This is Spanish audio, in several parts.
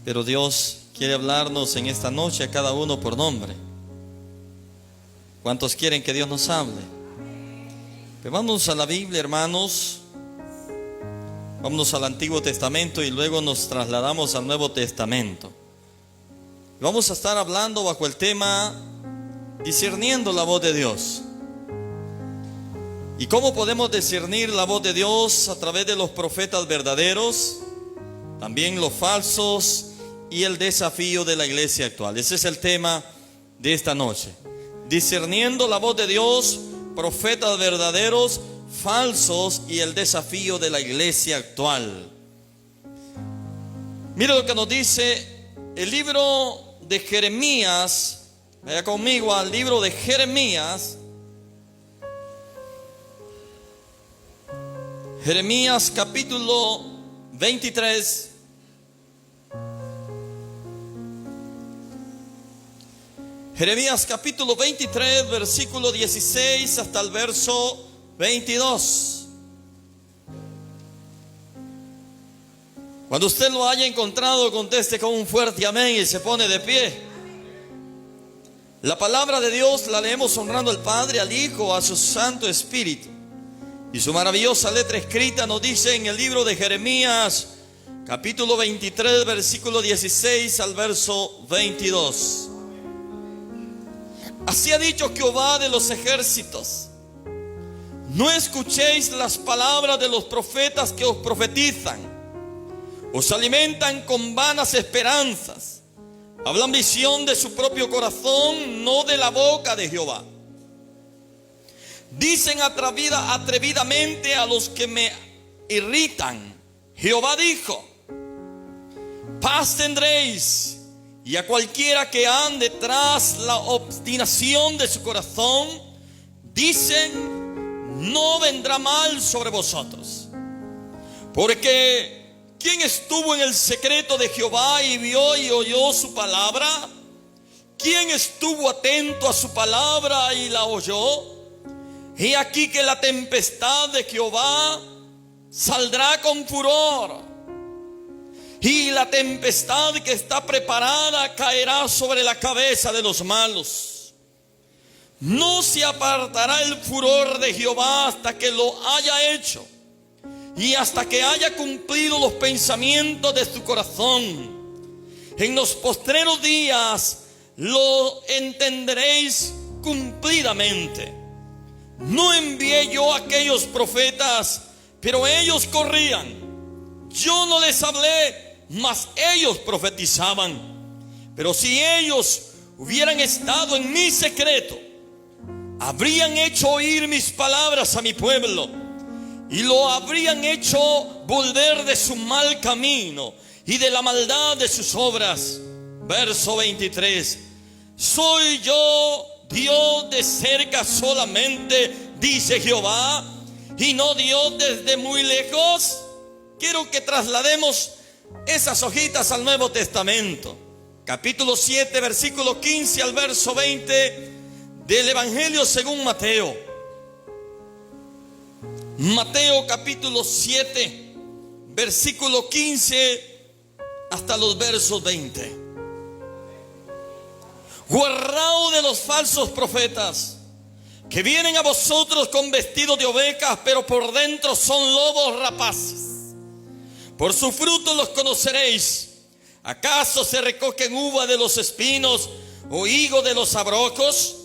pero Dios quiere hablarnos en esta noche a cada uno por nombre. ¿Cuántos quieren que Dios nos hable? Pues vamos a la Biblia, hermanos. Vámonos al Antiguo Testamento y luego nos trasladamos al Nuevo Testamento. Vamos a estar hablando bajo el tema discerniendo la voz de Dios. ¿Y cómo podemos discernir la voz de Dios? A través de los profetas verdaderos, también los falsos y el desafío de la iglesia actual. Ese es el tema de esta noche. Discerniendo la voz de Dios, profetas verdaderos, falsos y el desafío de la iglesia actual. Mira lo que nos dice el libro de Jeremías. Vaya conmigo al libro de Jeremías. Jeremías capítulo 23. Jeremías capítulo 23, versículo 16 hasta el verso 22. Cuando usted lo haya encontrado, conteste con un fuerte amén y se pone de pie. La palabra de Dios la leemos honrando al Padre, al Hijo, a su Santo Espíritu. Y su maravillosa letra escrita nos dice en el libro de Jeremías, capítulo 23, versículo 16 al verso 22. Así ha dicho Jehová de los ejércitos: no escuchéis las palabras de los profetas que os profetizan. Os alimentan con vanas esperanzas. Hablan visión de su propio corazón, no de la boca de Jehová. Dicen atrevidamente a los que me irritan: Jehová dijo, paz tendréis. Y a cualquiera que ande tras la obstinación de su corazón, dicen, no vendrá mal sobre vosotros. Porque ¿quién estuvo en el secreto de Jehová y vio y oyó su palabra? ¿Quién estuvo atento a su palabra y la oyó? He aquí que la tempestad de Jehová saldrá con furor, y la tempestad que está preparada caerá sobre la cabeza de los malos. No se apartará el furor de Jehová hasta que lo haya hecho, y hasta que haya cumplido los pensamientos de su corazón. En los postreros días lo entenderéis cumplidamente. No envié yo a aquellos profetas, pero ellos corrían. Yo no les hablé, mas ellos profetizaban. Pero si ellos hubieran estado en mi secreto, habrían hecho oír mis palabras a mi pueblo, y lo habrían hecho volver de su mal camino y de la maldad de sus obras. Verso 23. Soy yo Dios de cerca solamente, dice Jehová, y no Dios desde muy lejos. Quiero que traslademos esas hojitas al Nuevo Testamento. Capítulo 7, versículo 15 al verso 20 del Evangelio según Mateo. Mateo capítulo 7, versículo 15 hasta los versos 20. Guardaos de los falsos profetas, que vienen a vosotros con vestido de ovejas, pero por dentro son lobos rapaces. Por su fruto los conoceréis. ¿Acaso se recogen uva de los espinos o higo de los abrojos?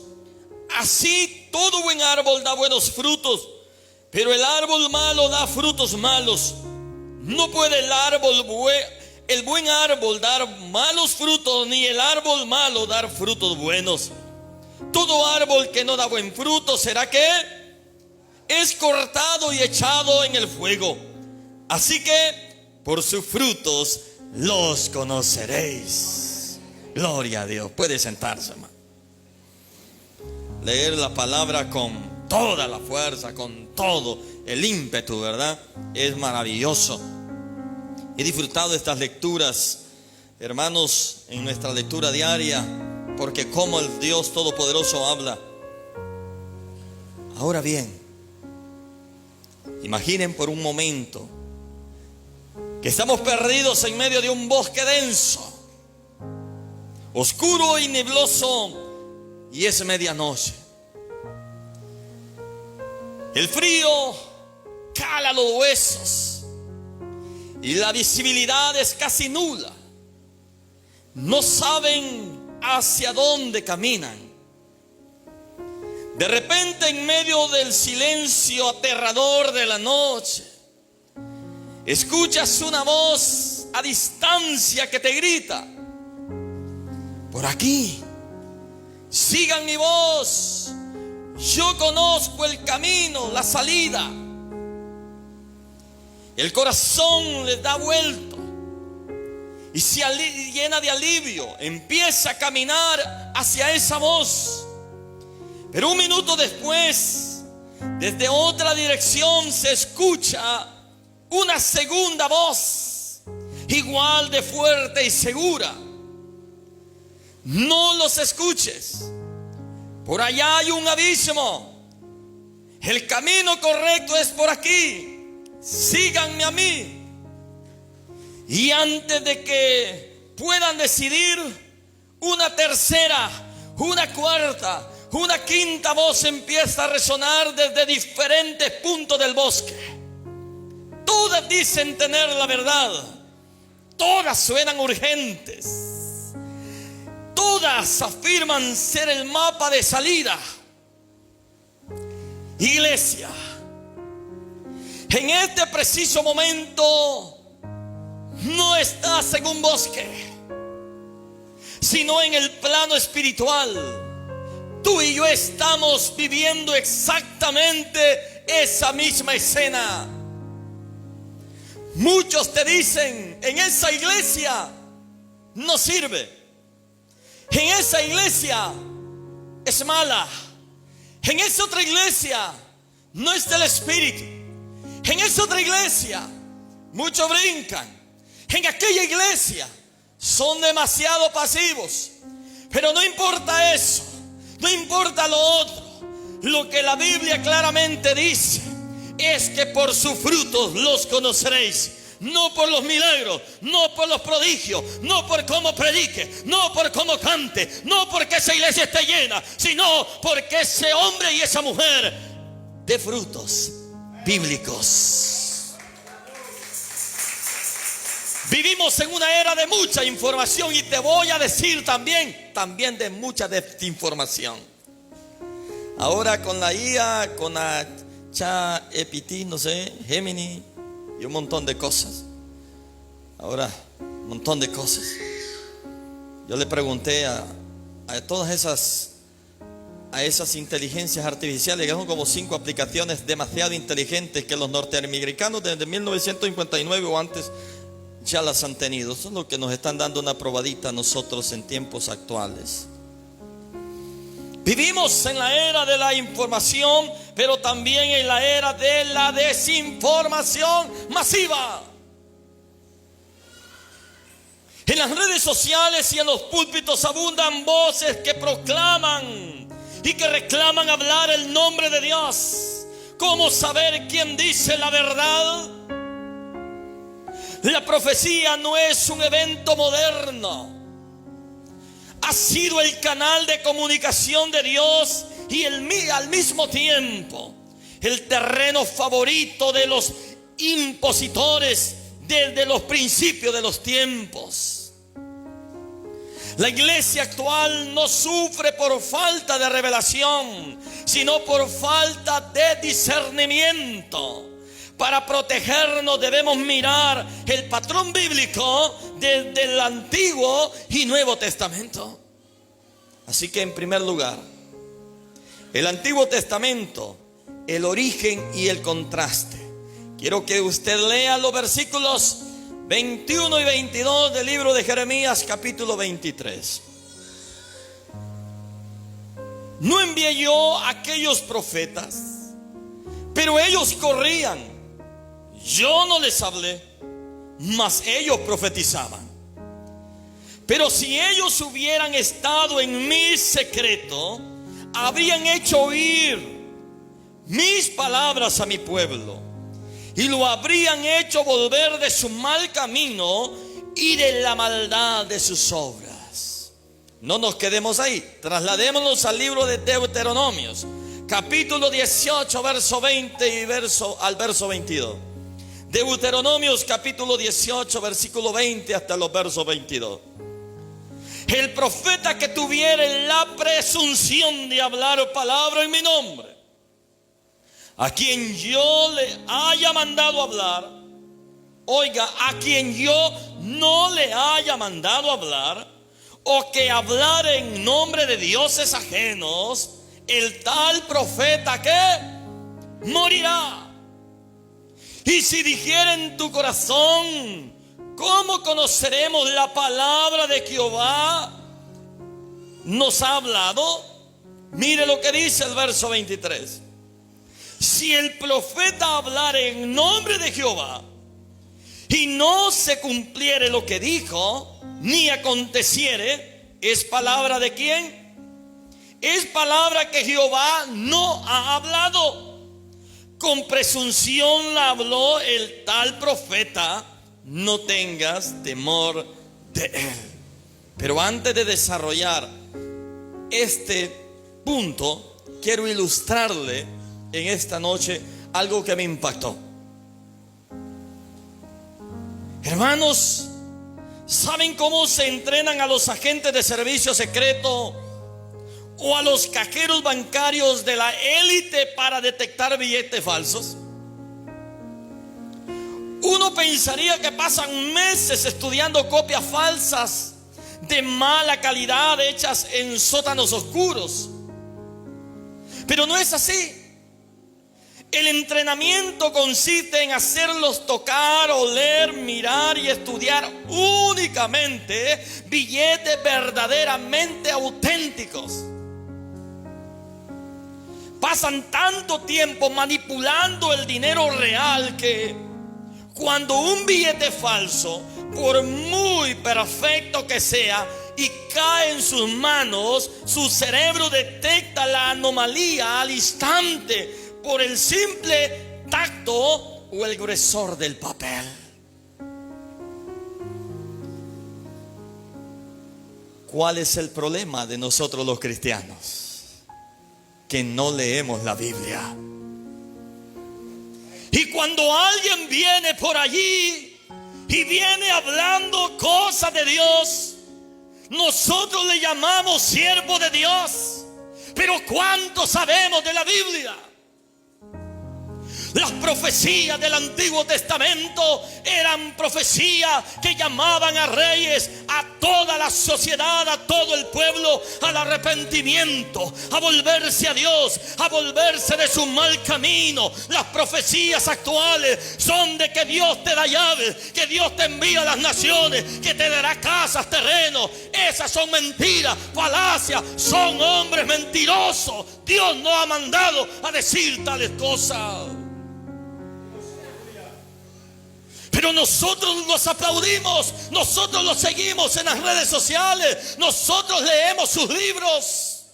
Así todo buen árbol da buenos frutos, pero el árbol malo da frutos malos. No puede el buen árbol dar malos frutos, ni el árbol malo dar frutos buenos. Todo árbol que no da buen fruto será que es cortado y echado en el fuego. Así que por sus frutos los conoceréis. Gloria a Dios. Puede sentarse, hermano. Leer la palabra con toda la fuerza, con todo el ímpetu, ¿verdad? Es maravilloso. He disfrutado de estas lecturas, hermanos, en nuestra lectura diaria, porque como el Dios Todopoderoso habla. Ahora bien, imaginen por un momento que estamos perdidos en medio de un bosque denso, oscuro y nebloso, y es medianoche. El frío cala los huesos y la visibilidad es casi nula. No saben hacia dónde caminan. De repente, en medio del silencio aterrador de la noche, escuchas una voz a distancia que te grita: por aquí, sigan mi voz, yo conozco el camino, la salida. El corazón les da vuelto y se llena de alivio. Empieza a caminar hacia esa voz. Pero un minuto después, desde otra dirección se escucha una segunda voz, igual de fuerte y segura: no los escuches, por allá hay un abismo, el camino correcto es por aquí, síganme a mí. Y antes de que puedan decidir, una tercera, una cuarta, una quinta voz empieza a resonar desde diferentes puntos del bosque. Todas dicen tener la verdad, todas suenan urgentes, todas afirman ser el mapa de salida. Iglesia, en este preciso momento no estás en un bosque, sino en el plano espiritual. Tú y yo estamos viviendo exactamente esa misma escena. Muchos te dicen: en esa iglesia no sirve, en esa iglesia es mala, en esa otra iglesia no está el Espíritu, en esa otra iglesia muchos brincan, en aquella iglesia son demasiado pasivos. Pero no importa eso, no importa lo otro. Lo que la Biblia claramente dice es que por sus frutos los conoceréis. No por los milagros, no por los prodigios, no por cómo predique, no por cómo cante, no porque esa iglesia esté llena, sino porque ese hombre y esa mujer dé frutos bíblicos. Vivimos en una era de mucha información, y te voy a decir también de mucha desinformación. Ahora con la IA, con la ChatGPT, no sé, Gemini y un montón de cosas. Ahora, un montón de cosas. Yo le pregunté a todas esas inteligencias artificiales, que son como 5 aplicaciones demasiado inteligentes que los norteamericanos desde 1959 o antes ya las han tenido. Eso es lo que nos están dando una probadita a nosotros en tiempos actuales. Vivimos en la era de la información, pero también en la era de la desinformación masiva. En las redes sociales y en los púlpitos abundan voces que proclaman y que reclaman hablar el nombre de Dios. ¿Cómo saber quién dice la verdad? La profecía no es un evento moderno. Ha sido el canal de comunicación de Dios y al mismo tiempo el terreno favorito de los impositores desde los principios de los tiempos. La iglesia actual no sufre por falta de revelación, sino por falta de discernimiento. Para protegernos debemos mirar el patrón bíblico desde el Antiguo y Nuevo Testamento. Así que en primer lugar, el Antiguo Testamento, el origen y el contraste. Quiero que usted lea los versículos 21 y 22 del libro de Jeremías, capítulo 23. No envié yo a aquellos profetas, pero ellos corrían. Yo no les hablé, mas ellos profetizaban. Pero si ellos hubieran estado en mi secreto, habrían hecho oír mis palabras a mi pueblo, y lo habrían hecho volver de su mal camino y de la maldad de sus obras. No nos quedemos ahí, trasladémonos al libro de Deuteronomios, capítulo 18, verso 20 y al verso 22. Deuteronomios capítulo 18, versículo 20 hasta los versos 22. El profeta que tuviere la presunción de hablar palabra en mi nombre, a quien yo le haya mandado hablar, oiga, a quien yo no le haya mandado hablar, o que hablar en nombre de dioses ajenos, el tal profeta que morirá. Y si dijera en tu corazón, ¿cómo conoceremos la palabra de Jehová? ¿Nos ha hablado? Mire lo que dice el verso 23. Si el profeta hablara en nombre de Jehová y no se cumpliere lo que dijo, ni aconteciere, ¿es palabra de quién? Es palabra que Jehová no ha hablado. Con presunción la habló el tal profeta, no tengas temor de él. Pero antes de desarrollar este punto, quiero ilustrarle en esta noche algo que me impactó. Hermanos, ¿saben cómo se entrenan a los agentes de servicio secreto o a los cajeros bancarios de la élite para detectar billetes falsos? Uno pensaría que pasan meses estudiando copias falsas de mala calidad hechas en sótanos oscuros, pero no es así. El entrenamiento consiste en hacerlos tocar, oler, mirar y estudiar únicamente billetes verdaderamente auténticos. Pasan tanto tiempo manipulando el dinero real que cuando un billete falso, por muy perfecto que sea, y cae en sus manos, su cerebro detecta la anomalía al instante por el simple tacto o el gruesor del papel. ¿Cuál es el problema de nosotros los cristianos? Que no leemos la Biblia. Y cuando alguien viene por allí y viene hablando cosas de Dios, nosotros le llamamos siervo de Dios. Pero ¿cuánto sabemos de la Biblia? Las profecías del Antiguo Testamento eran profecías que llamaban a reyes, a toda la sociedad, a todo el pueblo al arrepentimiento, a volverse a Dios, a volverse de su mal camino. Las profecías actuales son de que Dios te da llaves, que Dios te envía a las naciones, que te dará casas, terrenos. Esas son mentiras, falacias, son hombres mentirosos. Dios no ha mandado a decir tales cosas. Pero nosotros los aplaudimos, nosotros los seguimos en las redes sociales, nosotros leemos sus libros.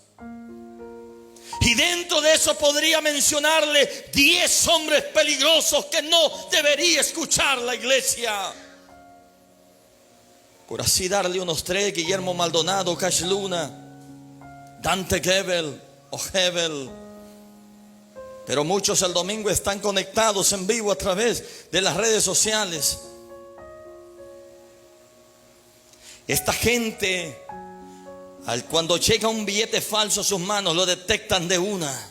Y dentro de eso podría mencionarle 10 hombres peligrosos que no debería escuchar la iglesia. Por así darle unos 3: Guillermo Maldonado, Cash Luna, Dante Gebel o Hebel. Pero muchos el domingo están conectados en vivo a través de las redes sociales. Esta gente, cuando llega un billete falso a sus manos, lo detectan de una.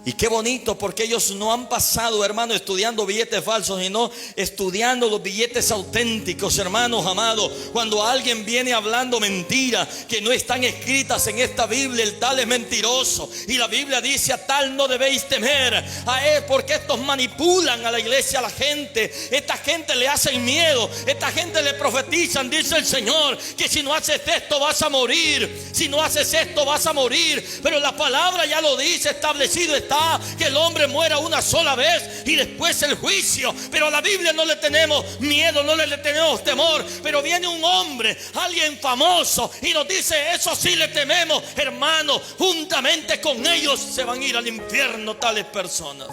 Y qué bonito, porque ellos no han pasado, hermano, estudiando billetes falsos, sino estudiando los billetes auténticos, hermanos amados. Cuando alguien viene hablando mentiras que no están escritas en esta Biblia, el tal es mentiroso. Y la Biblia dice: a tal no debéis temer a él, porque estos manipulan a la iglesia, a la gente. Esta gente le hacen miedo, esta gente le profetizan, dice el Señor, que si no haces esto vas a morir, si no haces esto vas a morir. Pero la palabra ya lo dice, establecido está que el hombre muera una sola vez y después el juicio. Pero a la Biblia no le tenemos miedo, no le tenemos temor. Pero viene un hombre, alguien famoso, y nos dice: eso sí le tememos, hermano. Juntamente con ellos se van a ir al infierno tales personas.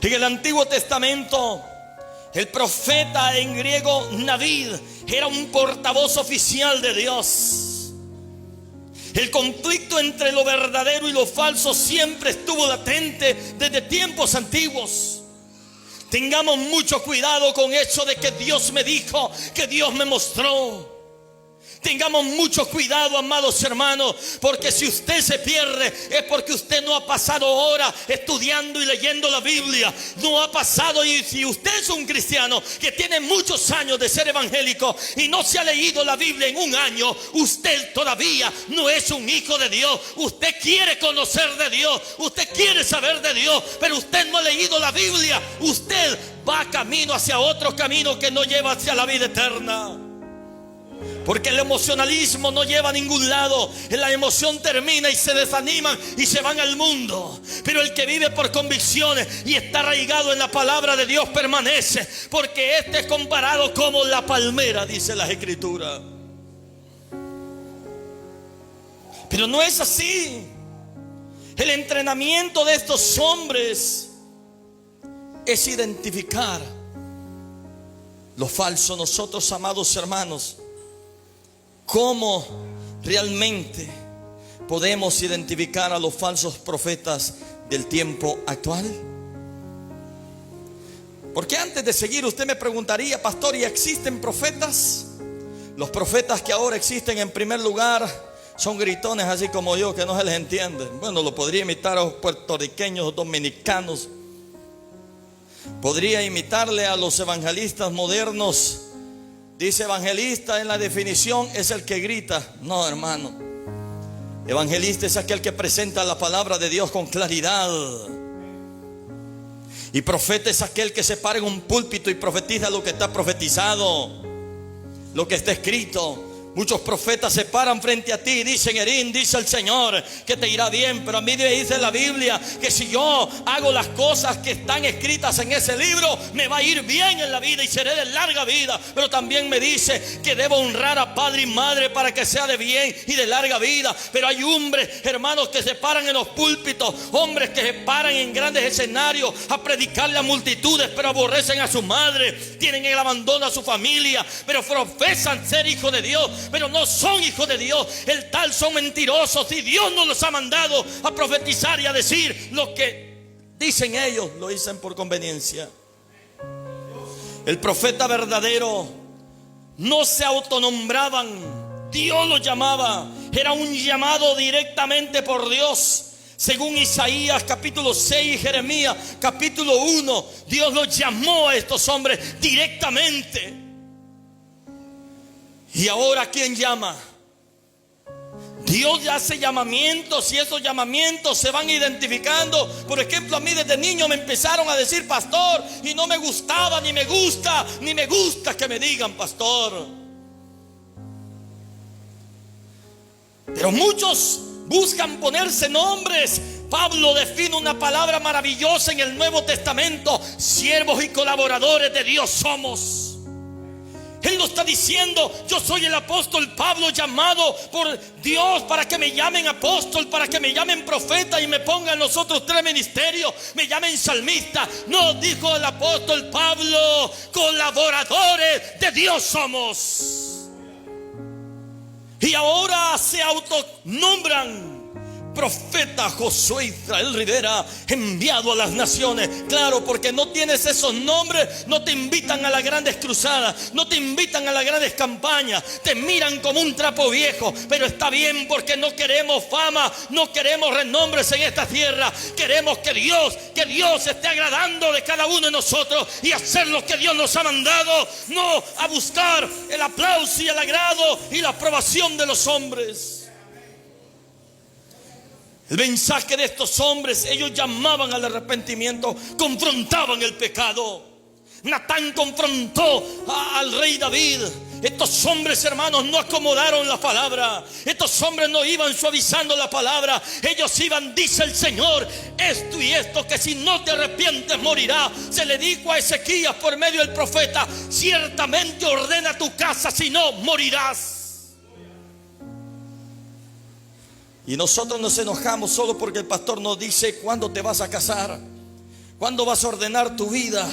En el Antiguo Testamento, el profeta en griego Navid era un portavoz oficial de Dios. El conflicto entre lo verdadero y lo falso siempre estuvo latente desde tiempos antiguos. Tengamos mucho cuidado con eso de que Dios me dijo, que Dios me mostró. Tengamos mucho cuidado, amados hermanos, porque si usted se pierde es porque usted no ha pasado horas estudiando y leyendo la Biblia. No ha pasado, y si usted es un cristiano que tiene muchos años de ser evangélico y no se ha leído la Biblia en un año, usted todavía no es un hijo de Dios. Usted quiere conocer de Dios, usted quiere saber de Dios, pero usted no ha leído la Biblia. Usted va camino hacia otro camino que no lleva hacia la vida eterna. Porque el emocionalismo no lleva a ningún lado. La emoción termina y se desaniman y se van al mundo. Pero el que vive por convicciones y está arraigado en la palabra de Dios permanece. Porque este es comparado como la palmera, dice las Escrituras. Pero no es así. El entrenamiento de estos hombres es identificar lo falso. Nosotros, amados hermanos, ¿cómo realmente podemos identificar a los falsos profetas del tiempo actual? Porque antes de seguir usted me preguntaría, pastor, ¿y existen profetas? Los profetas que ahora existen, en primer lugar, son gritones así como yo, que no se les entiende. Bueno, lo podría imitar a los puertorriqueños, los dominicanos. Podría imitarle a los evangelistas modernos. Dice evangelista en la definición es el que grita. No, hermano. Evangelista es aquel que presenta la palabra de Dios con claridad. Y profeta es aquel que se para en un púlpito y profetiza lo que está profetizado, lo que está escrito. Muchos profetas se paran frente a ti y dicen: Erín, dice el Señor que te irá bien. Pero a mí me dice la Biblia que si yo hago las cosas que están escritas en ese libro, me va a ir bien en la vida y seré de larga vida. Pero también me dice que debo honrar a padre y madre para que sea de bien y de larga vida. Pero hay hombres, hermanos, que se paran en los púlpitos, hombres que se paran en grandes escenarios a predicarle a multitudes, pero aborrecen a su madre, tienen el abandono a su familia, pero profesan ser hijos de Dios, pero no son hijos de Dios. El tal son mentirosos y Dios no los ha mandado a profetizar y a decir lo que dicen ellos. Lo dicen por conveniencia. El profeta verdadero no se autonombraban, Dios los llamaba. Era un llamado directamente por Dios. Según Isaías capítulo 6 y Jeremías capítulo 1, Dios los llamó a estos hombres directamente. Y ahora, ¿quién llama? Dios hace llamamientos y esos llamamientos se van identificando. Por ejemplo, a mí desde niño me empezaron a decir pastor y no me gustaba, ni me gusta que me digan pastor. Pero muchos buscan ponerse nombres. Pablo define una palabra maravillosa en el Nuevo Testamento: siervos y colaboradores de Dios somos. Él lo está diciendo: yo soy el apóstol Pablo, llamado por Dios para que me llamen apóstol, para que me llamen profeta y me pongan los otros 3 ministerios, me llamen salmista. No, dijo el apóstol Pablo, colaboradores de Dios somos. Y ahora se autonombran profeta Josué Israel Rivera, enviado a las naciones. Claro, porque no tienes esos nombres, no te invitan a las grandes cruzadas, no te invitan a las grandes campañas, te miran como un trapo viejo. Pero está bien, porque no queremos fama, no queremos renombres en esta tierra. Queremos que Dios esté agradando de cada uno de nosotros y hacer lo que Dios nos ha mandado, no a buscar el aplauso y el agrado y la aprobación de los hombres. El mensaje de estos hombres, ellos llamaban al arrepentimiento, confrontaban el pecado. Natán confrontó al rey David. Estos hombres, hermanos, no acomodaron la palabra. Estos hombres no iban suavizando la palabra. Ellos iban: dice el Señor esto y esto, que si no te arrepientes morirá. Se le dijo a Ezequías por medio del profeta: ciertamente ordena tu casa, si no morirás. Y nosotros nos enojamos solo porque el pastor nos dice: ¿cuándo te vas a casar? ¿Cuándo vas a ordenar tu vida?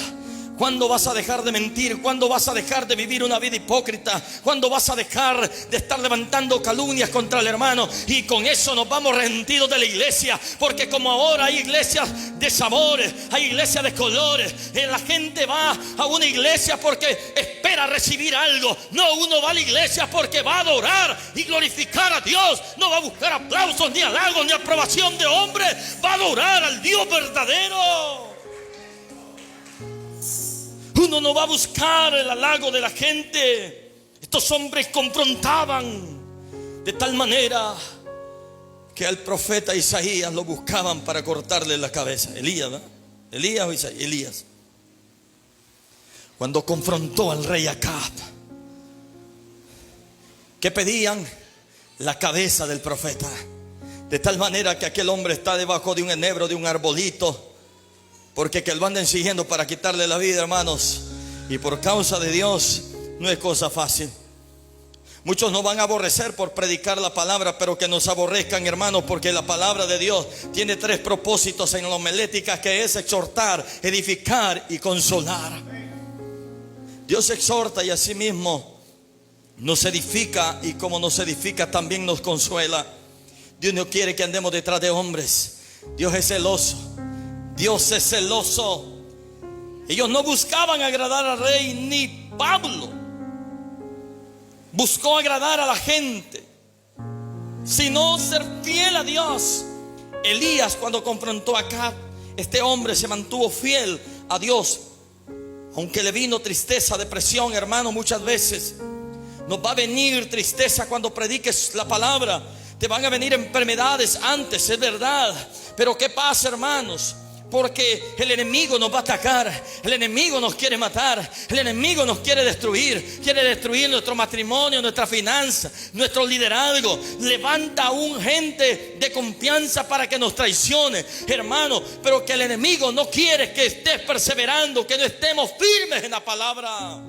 ¿Cuándo vas a dejar de mentir? ¿Cuándo vas a dejar de vivir una vida hipócrita? ¿Cuándo vas a dejar de estar levantando calumnias contra el hermano? Y con eso nos vamos resentidos de la iglesia. Porque como ahora hay iglesias de sabores, hay iglesias de colores, la gente va a una iglesia porque espera recibir algo. No, uno va a la iglesia porque va a adorar y glorificar a Dios. No va a buscar aplausos, ni halagos, ni aprobación de hombres. Va a adorar al Dios verdadero. Uno no va a buscar el halago de la gente. Estos hombres confrontaban de tal manera que al profeta Isaías lo buscaban para cortarle la cabeza. Elías, ¿verdad? Elías o Isaías. Elías. Cuando confrontó al rey Acab, ¿qué pedían? La cabeza del profeta. De tal manera que aquel hombre está debajo de un enebro, de un arbolito, porque que lo anden siguiendo para quitarle la vida, hermanos. Y por causa de Dios no es cosa fácil. Muchos nos van a aborrecer por predicar la palabra, pero que nos aborrezcan, hermanos, porque la palabra de Dios tiene 3 propósitos en la homilética, que es exhortar, edificar y consolar. Dios exhorta y asimismo nos edifica, y como nos edifica también nos consuela. Dios no quiere que andemos detrás de hombres. Dios es celoso. Dios es celoso. Ellos no buscaban agradar al rey, ni Pablo buscó agradar a la gente, sino ser fiel a Dios. Elías, cuando confrontó a Acab, este hombre se mantuvo fiel a Dios, aunque le vino tristeza, depresión, hermano. Muchas veces nos va a venir tristeza cuando prediques la palabra. Te van a venir enfermedades antes, es verdad. Pero ¿qué pasa, hermanos? Porque el enemigo nos va a atacar. El enemigo nos quiere matar. El enemigo nos quiere destruir. Quiere destruir nuestro matrimonio, nuestra finanza, nuestro liderazgo. Levanta a un gente de confianza para que nos traicione, hermano. Pero que el enemigo no quiere que estés perseverando, que no estemos firmes en la palabra.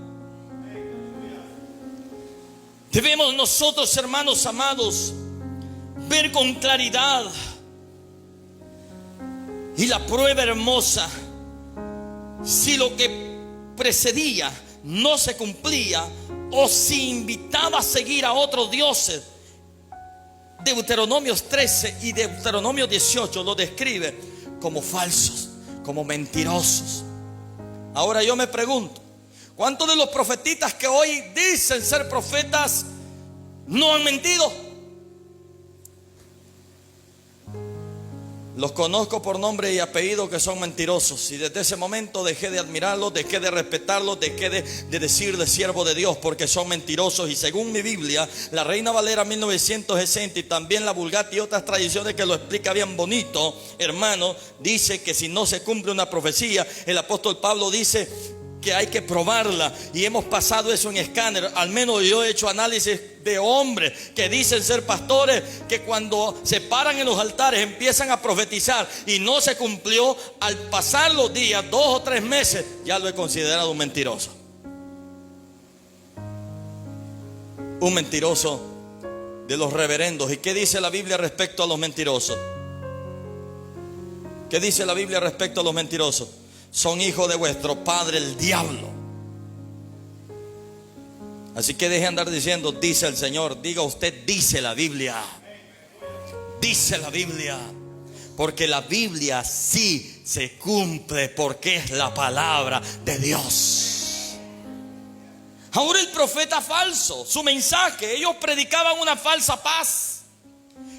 Debemos nosotros, hermanos amados, ver con claridad. Y la prueba hermosa, si lo que precedía no se cumplía, o si invitaba a seguir a otros dioses. Deuteronomio 13 y Deuteronomio 18 lo describe como falsos, como mentirosos. Ahora yo me pregunto, ¿cuántos de los profetas que hoy dicen ser profetas no han mentido? Los conozco por nombre y apellido que son mentirosos. Y desde ese momento dejé de admirarlos, dejé de respetarlos, dejé de decirles siervo de Dios, porque son mentirosos. Y según mi Biblia, la Reina Valera 1960 y también la Vulgata y otras tradiciones que lo explica bien bonito, hermano, dice que si no se cumple una profecía, el apóstol Pablo dice que hay que probarla. Y hemos pasado eso en escáner. Al menos yo he hecho análisis de hombres que dicen ser pastores, que cuando se paran en los altares empiezan a profetizar y no se cumplió. Al pasar los días, 2 o 3 meses, ya lo he considerado un mentiroso. Un mentiroso de los reverendos. ¿Y qué dice la Biblia respecto a los mentirosos? ¿Qué dice la Biblia respecto a los mentirosos? Son hijos de vuestro padre el diablo. Así que deje de andar diciendo dice el Señor. Diga usted dice la Biblia. Dice la Biblia. Porque la Biblia sí se cumple, porque es la palabra de Dios. Ahora el profeta falso, su mensaje, ellos predicaban una falsa paz.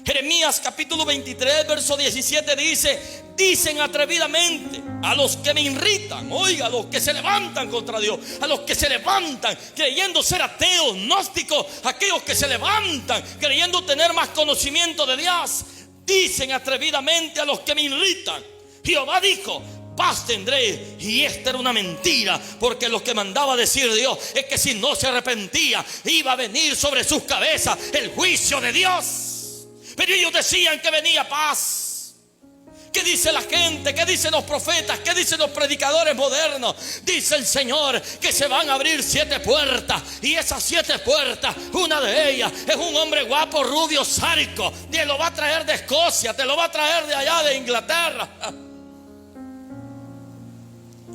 Jeremías capítulo 23 verso 17 dice: dicen atrevidamente a los que me irritan, oiga, a los que se levantan contra Dios, a los que se levantan creyendo ser ateos, gnósticos, aquellos que se levantan creyendo tener más conocimiento de Dios, dicen atrevidamente a los que me irritan: Jehová dijo, paz tendré. Y esta era una mentira, porque lo que mandaba decir Dios es que si no se arrepentía, iba a venir sobre sus cabezas el juicio de Dios. Pero ellos decían que venía paz. ¿Qué dice la gente? ¿Qué dicen los profetas? ¿Qué dicen los predicadores modernos? Dice el Señor que se van a abrir 7 puertas. Y esas 7 puertas, una de ellas es un hombre guapo, rubio, sárico. Te lo va a traer de Escocia, te lo va a traer de allá de Inglaterra.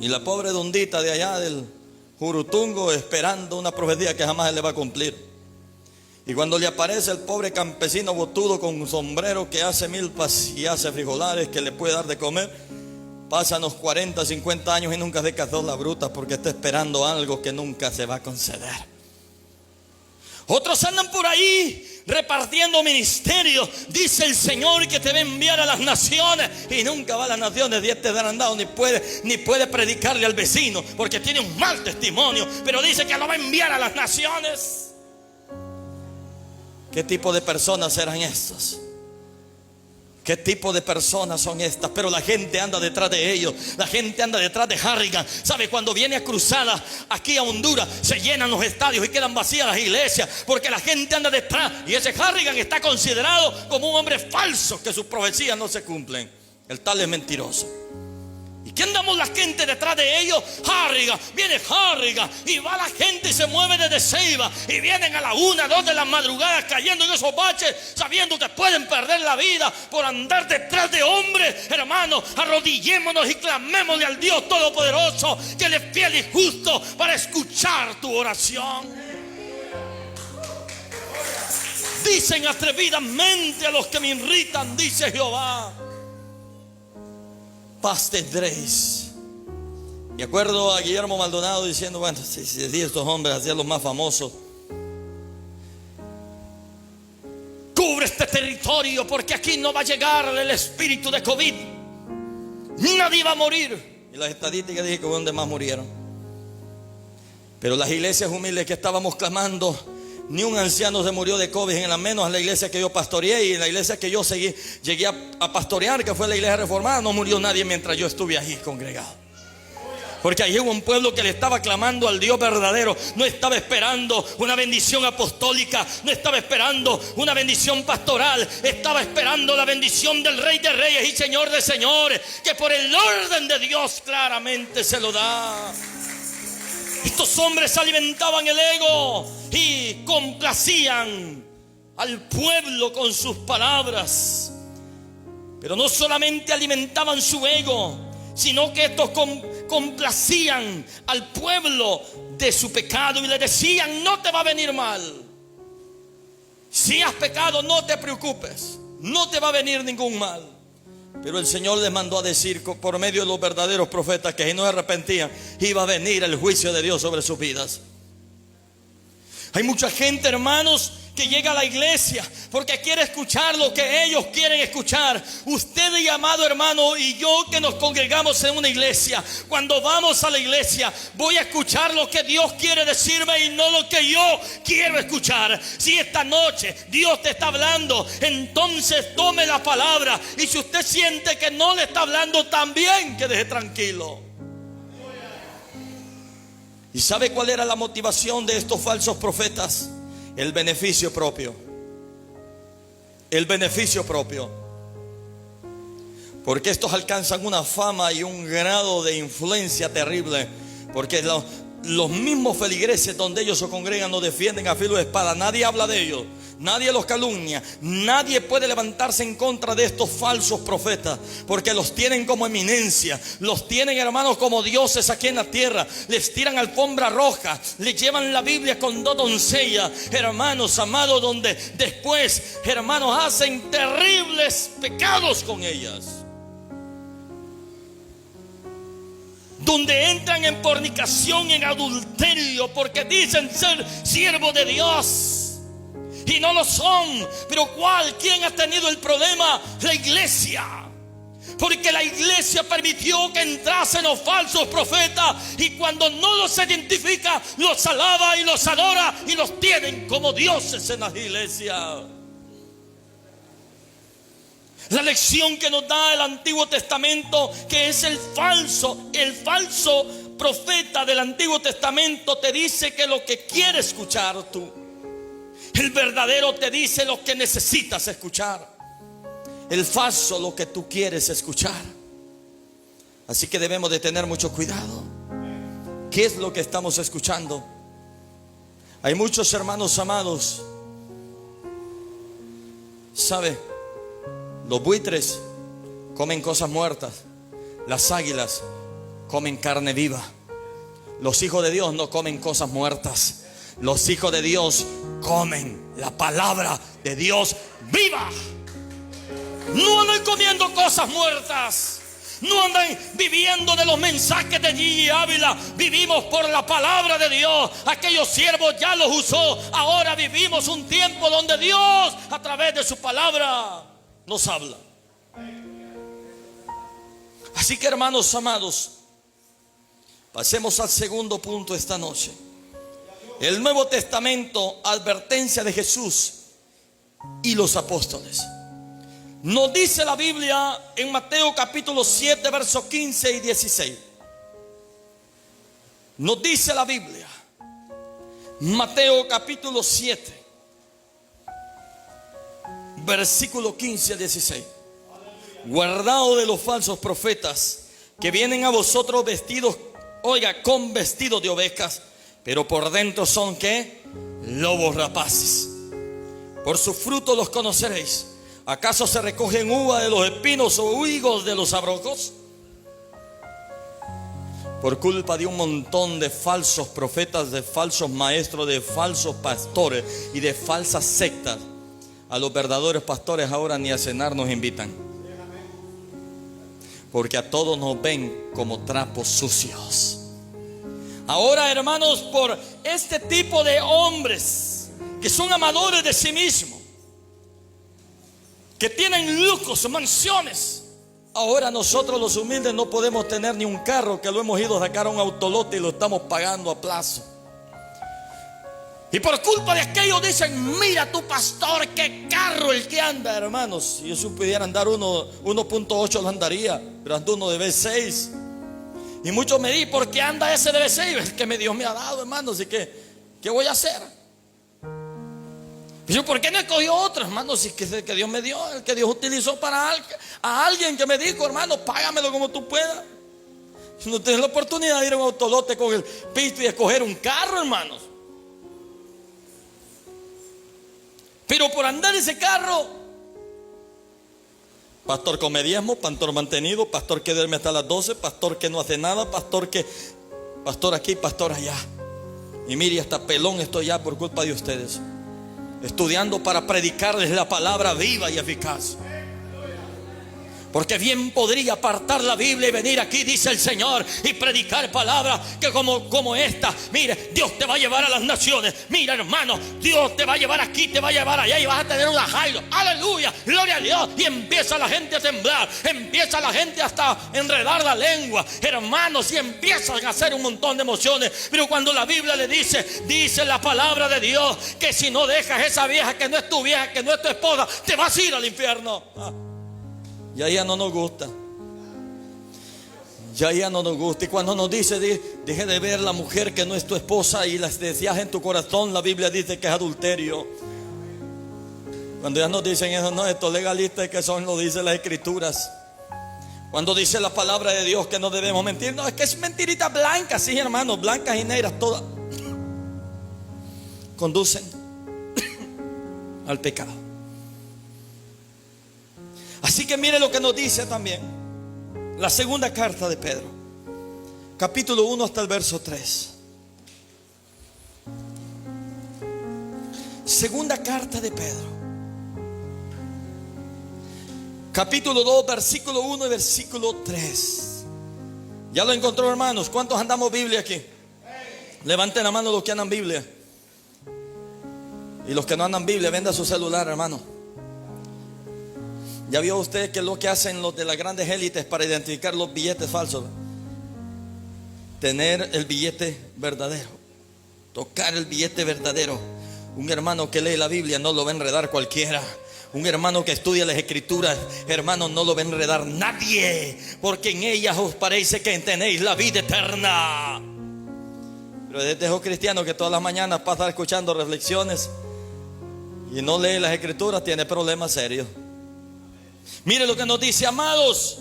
Y la pobre dondita de allá del Jurutungo esperando una profecía que jamás se le va a cumplir. Y cuando le aparece el pobre campesino botudo con un sombrero que hace milpas y hace frijolares que le puede dar de comer, pasan los 40, 50 años y nunca se casó la bruta porque está esperando algo que nunca se va a conceder. Otros andan por ahí repartiendo ministerios. Dice el Señor que te va a enviar a las naciones, y nunca va a las naciones. 10 te darán dado, ni puede predicarle al vecino porque tiene un mal testimonio, pero dice que lo va a enviar a las naciones. ¿Qué tipo de personas serán estas? ¿Qué tipo de personas son estas? Pero la gente anda detrás de ellos. La gente anda detrás de Harrigan. ¿Sabe? Cuando viene a cruzada aquí a Honduras, se llenan los estadios y quedan vacías las iglesias, porque la gente anda detrás. Y ese Harrigan está considerado como un hombre falso, que sus profecías no se cumplen. El tal es mentiroso. ¿Y qué andamos la gente detrás de ellos? Harrigan, viene Harrigan, y va la gente y se mueve desde Ceiba, y vienen a la 1, 2 de la madrugada cayendo en esos baches, sabiendo que pueden perder la vida por andar detrás de hombres. Hermanos, arrodillémonos y clamémosle al Dios Todopoderoso, que Él es fiel y justo para escuchar tu oración. Dicen atrevidamente a los que me irritan, dice Jehová, paz tendréis. Y acuerdo a Guillermo Maldonado diciendo, bueno, si estos hombres hacían los más famosos, cubre este territorio porque aquí no va a llegar el espíritu de COVID, nadie va a morir. Y las estadísticas dije que fue donde más murieron. Pero las iglesias humildes que estábamos clamando, ni un anciano se murió de COVID, en la menos en la iglesia que yo pastoreé, y en la iglesia que yo llegué a pastorear, que fue la iglesia reformada, no murió nadie mientras yo estuve allí congregado. Porque allí hubo un pueblo que le estaba clamando al Dios verdadero. No estaba esperando una bendición apostólica, no estaba esperando una bendición pastoral, estaba esperando la bendición del Rey de Reyes y Señor de Señores, que por el orden de Dios claramente se lo da. Estos hombres alimentaban el ego y complacían al pueblo con sus palabras. Pero no solamente alimentaban su ego, sino que estos complacían al pueblo de su pecado y le decían: no te va a venir mal. Si has pecado, no te preocupes, no te va a venir ningún mal. Pero el Señor les mandó a decir por medio de los verdaderos profetas que si no se arrepentían, iba a venir el juicio de Dios sobre sus vidas. Hay mucha gente, hermanos, que llega a la iglesia porque quiere escuchar lo que ellos quieren escuchar. Usted, y amado hermano, y yo que nos congregamos en una iglesia, cuando vamos a la iglesia, voy a escuchar lo que Dios quiere decirme y no lo que yo quiero escuchar. Si esta noche Dios te está hablando, entonces tome la palabra, y si usted siente que no le está hablando, también quédese tranquilo. ¿Y sabe cuál era la motivación de estos falsos profetas? El beneficio propio. El beneficio propio. Porque estos alcanzan una fama y un grado de influencia terrible. Porque los mismos feligreses donde ellos se congregan los defienden a filo de espada. Nadie habla de ellos, nadie los calumnia, nadie puede levantarse en contra de estos falsos profetas, porque los tienen como eminencia, los tienen, hermanos, como dioses aquí en la tierra. Les tiran alfombra roja, les llevan la Biblia con 2 doncellas, hermanos amados, donde después, hermanos, hacen terribles pecados con ellas, donde entran en fornicación, en adulterio, porque dicen ser siervos de Dios y no lo son. Pero ¿quién ha tenido el problema? La iglesia. Porque la iglesia permitió que entrasen los falsos profetas, y cuando no los identifica, los alaba y los adora y los tienen como dioses en las iglesias. La lección que nos da el Antiguo Testamento, que es el falso profeta del Antiguo Testamento, te dice que lo que quieres escuchar tú. El verdadero te dice lo que necesitas escuchar. El falso lo que tú quieres escuchar. Así que debemos de tener mucho cuidado. ¿Qué es lo que estamos escuchando? Hay muchos hermanos amados, ¿sabe? Los buitres comen cosas muertas. Las águilas comen carne viva. Los hijos de Dios no comen cosas muertas. Los hijos de Dios comen la palabra de Dios viva. No andan comiendo cosas muertas. No andan viviendo de los mensajes de Gigi Ávila. Vivimos por la palabra de Dios. Aquellos siervos ya los usó. Ahora vivimos un tiempo donde Dios, a través de su palabra, nos habla. Así que, hermanos amados, pasemos al segundo punto esta noche. El Nuevo Testamento, advertencia de Jesús y los apóstoles. Nos dice la Biblia en Mateo capítulo 7, versos 15 y 16. Nos dice la Biblia, Mateo capítulo 7, versículo 15 a 16. Guardaos de los falsos profetas que vienen a vosotros vestidos, oiga, con vestidos de ovejas, pero por dentro son, ¿qué? Lobos rapaces. Por sus frutos los conoceréis. ¿Acaso se recogen uvas de los espinos o higos de los abrojos? Por culpa de un montón de falsos profetas, de falsos maestros, de falsos pastores y de falsas sectas, a los verdaderos pastores ahora ni a cenar nos invitan, porque a todos nos ven como trapos sucios. Ahora, hermanos, por este tipo de hombres que son amadores de sí mismos, que tienen lujos, mansiones, ahora nosotros los humildes no podemos tener ni un carro, que lo hemos ido a sacar a un autolote y lo estamos pagando a plazo. Y por culpa de aquello dicen: mira tu pastor, qué carro el que anda. Hermanos, si yo pudiera andar 1.8 lo andaría, pero ando uno de V6. Y muchos me dicen: ¿por qué anda ese de V6? Es que Dios me ha dado, hermanos. ¿Y qué voy a hacer? Yo, ¿por qué no he cogido otro, hermano? Si es que Dios me dio, el que Dios utilizó para a alguien que me dijo: hermano, págamelo como tú puedas. Si no tienes la oportunidad de ir a un autolote con el pisto y escoger un carro, hermanos. Pero por andar ese carro, pastor come diezmo, pastor mantenido, pastor que duerme hasta las 12, pastor que no hace nada, pastor aquí, pastor allá. Y mire, hasta pelón estoy ya por culpa de ustedes, estudiando para predicarles la palabra viva y eficaz. Porque bien podría apartar la Biblia y venir aquí, dice el Señor, y predicar palabras que como esta. Mire, Dios te va a llevar a las naciones. Mira, hermano, Dios te va a llevar aquí, te va a llevar allá, y vas a tener una jailo. Aleluya, gloria a Dios. Y empieza la gente a temblar, empieza la gente hasta a enredar la lengua, hermanos, y empiezan a hacer un montón de emociones. Pero cuando la Biblia le dice la palabra de Dios, que si no dejas esa vieja que no es tu vieja, que no es tu esposa, te vas a ir al infierno. Y ahí ya no nos gusta. Ya no nos gusta. Y cuando nos dice: deje de ver la mujer que no es tu esposa y las deseas en tu corazón, la Biblia dice que es adulterio. Cuando ya nos dicen eso, no, estos legalistas que son, lo dicen las escrituras. Cuando dice la palabra de Dios que no debemos mentir, no, es que es mentirita blanca, sí, hermanos, blancas y negras, todas conducen al pecado. Así que mire lo que nos dice también la segunda carta de Pedro, capítulo 1 hasta el verso 3. Segunda carta de Pedro, capítulo 2, versículo 1 y versículo 3. ¿Ya lo encontró, hermanos? ¿Cuántos andamos Biblia aquí? Levanten la mano los que andan Biblia. Y los que no andan Biblia, venda su celular, hermano. ¿Ya vio usted que es lo que hacen los de las grandes élites para identificar los billetes falsos? Tener el billete verdadero, tocar el billete verdadero. Un hermano que lee la Biblia no lo va a enredar cualquiera. Un hermano que estudia las escrituras, hermano, no lo va a enredar nadie, porque en ellas os parece que tenéis la vida eterna. Pero desde esos cristianos que todas las mañanas pasan escuchando reflexiones y no lee las escrituras, tiene problemas serios. Mire lo que nos dice: amados,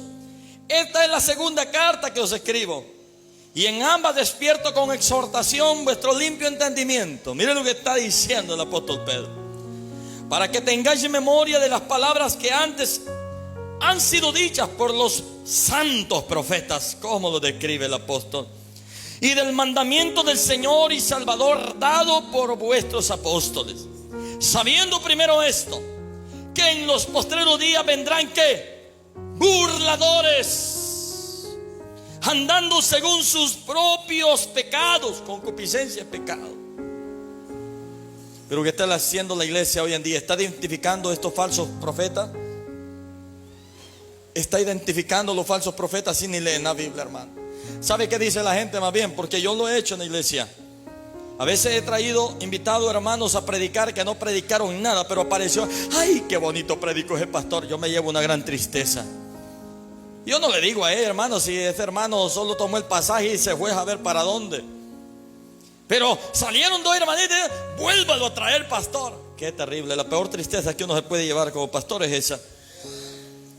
esta es la segunda carta que os escribo, y en ambas despierto con exhortación vuestro limpio entendimiento. Mire lo que está diciendo el apóstol Pedro: para que tengáis memoria de las palabras que antes han sido dichas por los santos profetas, como lo describe el apóstol, y del mandamiento del Señor y Salvador dado por vuestros apóstoles, sabiendo primero esto, que en los postreros días vendrán ¿qué? Burladores, andando según sus propios pecados. Concupiscencia es pecado. Pero ¿qué está haciendo la iglesia hoy en día? ¿Está identificando estos falsos profetas? ¿Está identificando los falsos profetas sin ni leen la Biblia, hermano? ¿Sabe qué dice la gente más bien? Porque yo lo he hecho en la iglesia. A veces he traído invitados hermanos a predicar que no predicaron nada, pero apareció: ¡ay, qué bonito predicó ese pastor! Yo me llevo una gran tristeza. Yo no le digo a él, hermano, si ese hermano solo tomó el pasaje y se fue a ver para dónde. Pero salieron dos hermanitos: vuélvalo a traer, pastor. Qué terrible. La peor tristeza que uno se puede llevar como pastor es esa: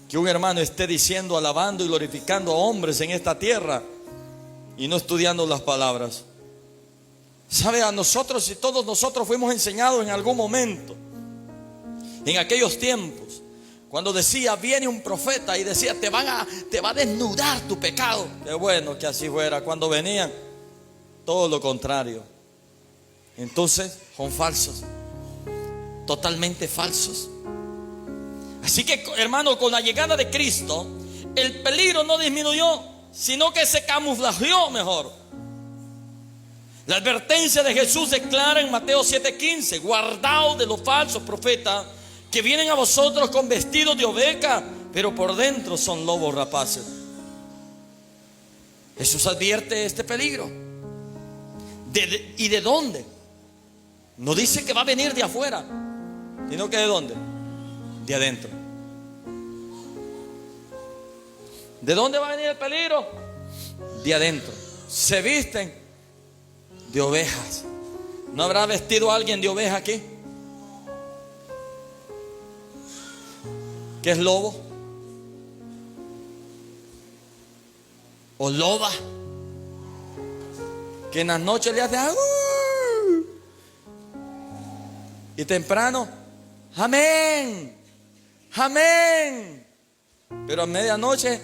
que un hermano esté diciendo, alabando y glorificando a hombres en esta tierra y no estudiando las palabras. Sabe, a nosotros y todos nosotros fuimos enseñados en algún momento, en aquellos tiempos, cuando decía: viene un profeta y decía: te va a desnudar tu pecado. Qué bueno que así fuera. Cuando venían, todo lo contrario. Entonces son falsos, totalmente falsos. Así que, hermano, con la llegada de Cristo, el peligro no disminuyó, sino que se camuflajeó mejor. La advertencia de Jesús declara en Mateo 7:15: guardaos de los falsos profetas que vienen a vosotros con vestidos de oveja, pero por dentro son lobos rapaces. Jesús advierte este peligro. ¿Y de dónde? No dice que va a venir de afuera, sino que ¿de dónde? De adentro. ¿De dónde va a venir el peligro? De adentro. Se visten de ovejas. ¿No habrá vestido a alguien de oveja aquí? ¿Qué es lobo? ¿O loba? Que en las noches le hace y temprano amén, amén. Pero a medianoche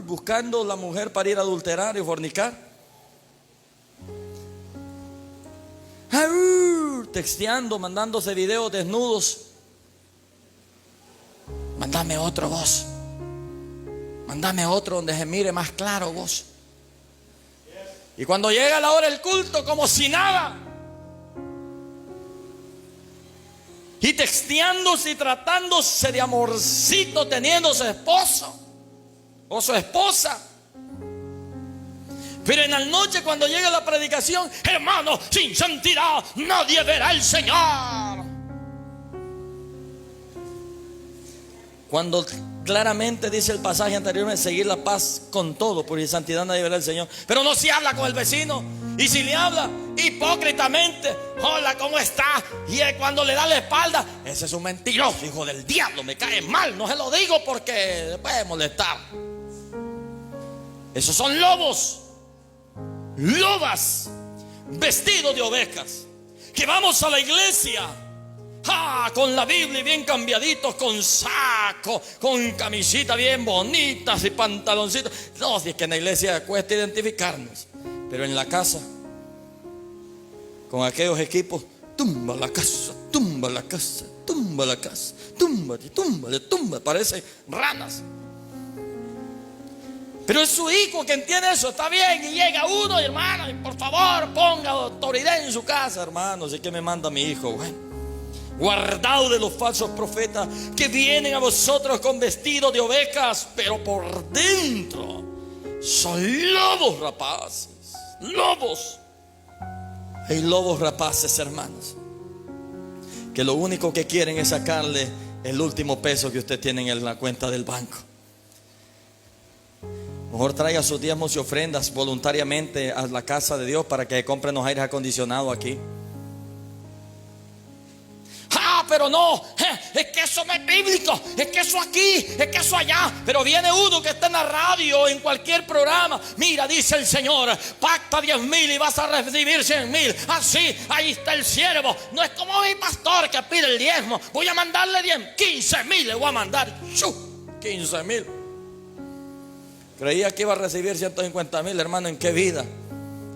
buscando la mujer para ir a adulterar y fornicar. Texteando, mandándose videos desnudos. Mándame otro, vos. Mándame otro donde se mire más claro, vos. Y cuando llega la hora del culto, como si nada. Y texteándose y tratándose de amorcito, teniendo su esposo o su esposa. Pero en la noche, cuando llega la predicación: hermano, sin santidad nadie verá al Señor. Cuando claramente dice el pasaje anterior: seguir la paz con todo, porque sin santidad nadie verá al Señor. Pero no se habla con el vecino. Y si le habla hipócritamente: hola, ¿cómo está? Y él, cuando le da la espalda: ese es un mentiroso, hijo del diablo, me cae mal, no se lo digo porque después de molestar. Esos son lobos, lobas, vestidos de ovejas, que vamos a la iglesia con la Biblia bien cambiaditos, con saco, con camisita bien bonitas y pantaloncitos. No, si es que en la iglesia cuesta identificarnos, pero en la casa, con aquellos equipos: tumba la casa, tumba la casa, tumba la casa, túmbale, túmbale, tumba. Parecen ranas. Pero es su hijo quien tiene eso, está bien. Y llega uno: hermano, y por favor ponga autoridad en su casa. Hermano, si es que me manda mi hijo. Bueno, guardaos de los falsos profetas que vienen a vosotros con vestido de ovejas, pero por dentro son lobos rapaces. Lobos. Hay lobos rapaces, hermanos, que lo único que quieren es sacarle el último peso que usted tiene en la cuenta del banco. Mejor traiga sus diezmos y ofrendas voluntariamente a la casa de Dios para que compren los aires acondicionados aquí. Pero no, es que eso no es bíblico, es que eso aquí, es que eso allá. Pero viene uno que está en la radio, en cualquier programa: mira, dice el Señor, pacta 10,000 y vas a recibir 100,000. Así, ahí está el siervo. No es como mi pastor que pide el diezmo: voy a mandarle 10, 15,000 le voy a mandar. 15,000. Creía que iba a recibir 150,000, hermano. ¿En qué vida?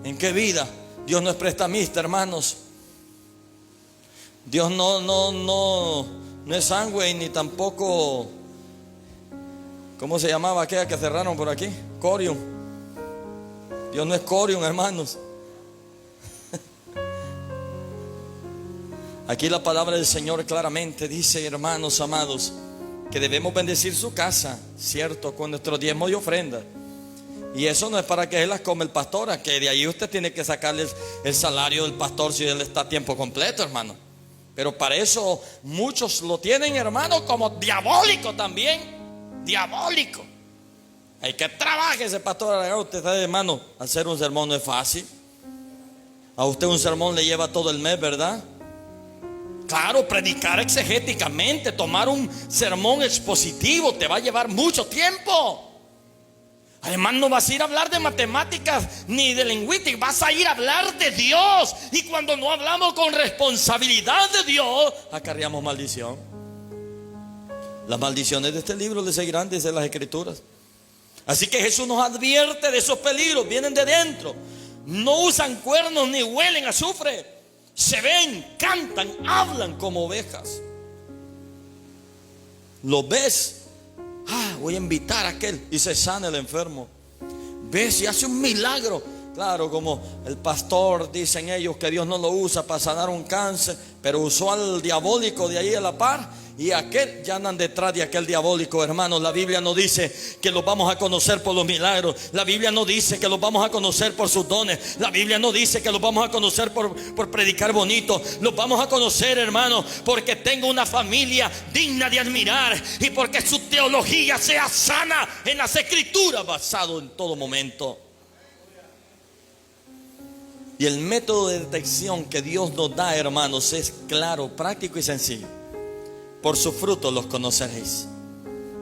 ¿En qué vida? Dios no es prestamista, hermanos. Dios no es Sangway, ni tampoco, ¿cómo se llamaba aquella que cerraron por aquí? Corium. Dios no es Corium, hermanos. Aquí la palabra del Señor claramente dice, hermanos amados, que debemos bendecir su casa, cierto, con nuestro diezmo y ofrenda. Y eso no es para que él las come el pastor, que de ahí usted tiene que sacarle el salario del pastor si él está a tiempo completo, hermano. Pero para eso muchos lo tienen, hermano, como diabólico también. Diabólico. Hay que trabajar ese pastor. Usted sabe, hermano, hacer un sermón no es fácil. A usted un sermón le lleva todo el mes, ¿verdad? Claro, predicar exegéticamente, tomar un sermón expositivo te va a llevar mucho tiempo. Además no vas a ir a hablar de matemáticas ni de lingüística, vas a ir a hablar de Dios. Y cuando no hablamos con responsabilidad de Dios, acarreamos maldición. Las maldiciones de este libro le seguirán, dice las Escrituras. Así que Jesús nos advierte de esos peligros, vienen de dentro. No usan cuernos ni huelen a azufre. Se ven, cantan, hablan como ovejas. Lo ves. Voy a invitar a aquel y se sana el enfermo. Ves y hace un milagro. Claro, como el pastor, dicen ellos que Dios no lo usa para sanar un cáncer, pero usó al diabólico de ahí a la par. Y aquel, ya andan detrás de aquel diabólico, hermanos. La Biblia no dice que los vamos a conocer por los milagros. La Biblia no dice que los vamos a conocer por sus dones. La Biblia no dice que los vamos a conocer por predicar bonito. Los vamos a conocer, hermanos, porque tengo una familia digna de admirar y porque su teología sea sana en las Escrituras, basado en todo momento. Y el método de detección que Dios nos da, hermanos, es claro, práctico y sencillo. Por sus frutos los conoceréis.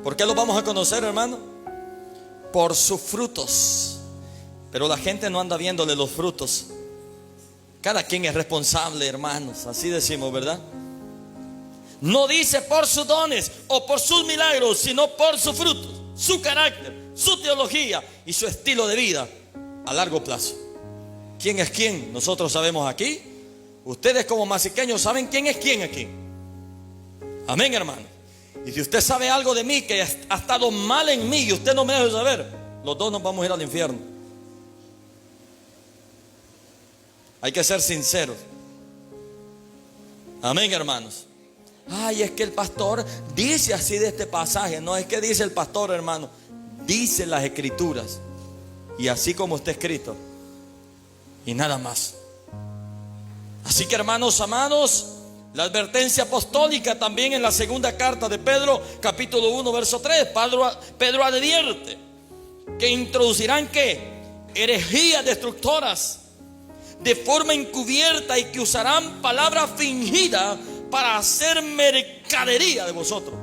¿Por qué los vamos a conocer, hermano? Por sus frutos. Pero la gente no anda viéndole los frutos. Cada quien es responsable, hermanos. Así decimos, ¿verdad? No dice por sus dones o por sus milagros, sino por sus frutos, su carácter, su teología y su estilo de vida a largo plazo. ¿Quién es quién? Nosotros sabemos aquí. Ustedes como masiqueños saben quién es quién aquí. Amén, hermano. Y si usted sabe algo de mí que ha estado mal en mí y usted no me deja saber, los dos nos vamos a ir al infierno. Hay que ser sinceros. Amén, hermanos. Es que el pastor dice así de este pasaje. No es que dice el pastor, hermano, dice las Escrituras. Y así como está escrito. Y nada más. Así que, hermanos amados, la advertencia apostólica también en la segunda carta de Pedro, capítulo 1, verso 3. Pedro advierte que introducirán ¿qué? Herejías destructoras de forma encubierta y que usarán palabras fingidas para hacer mercadería de vosotros.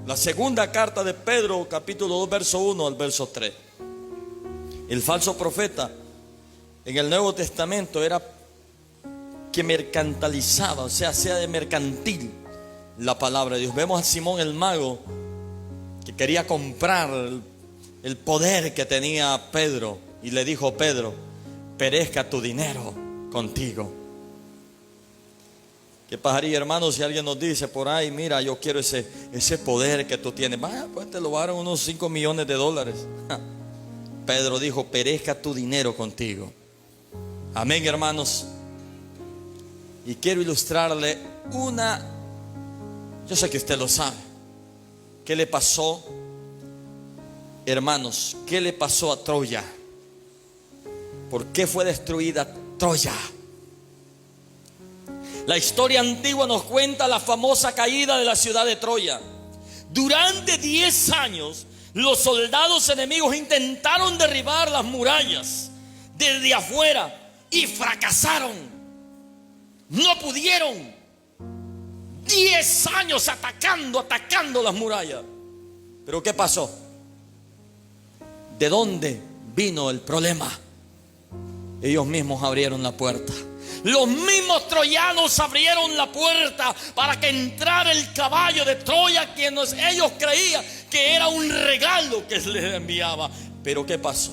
La segunda carta de Pedro, capítulo 2, verso 1 al verso 3. El falso profeta en el Nuevo Testamento era que mercantilizaba, o sea, de mercantil la palabra de Dios. Vemos a Simón el mago que quería comprar el poder que tenía Pedro y le dijo: Pedro, perezca tu dinero contigo. ¿Qué pasaría, hermano, si alguien nos dice por ahí: mira, yo quiero ese poder que tú tienes? Pues te lo van a dar unos 5 millones de dólares. Pedro dijo: perezca tu dinero contigo. Amén, hermanos. Y quiero ilustrarle yo sé que usted lo sabe. ¿Qué le pasó, hermanos? ¿Qué le pasó a Troya? ¿Por qué fue destruida Troya? La historia antigua nos cuenta la famosa caída de la ciudad de Troya. Durante 10 años, los soldados enemigos intentaron derribar las murallas desde afuera y fracasaron. No pudieron. 10 años atacando las murallas. Pero ¿qué pasó? ¿De dónde vino el problema? Ellos mismos abrieron la puerta. Los mismos troyanos abrieron la puerta para que entrara el caballo de Troya, quien ellos creían que era un regalo que les enviaba. Pero ¿qué pasó?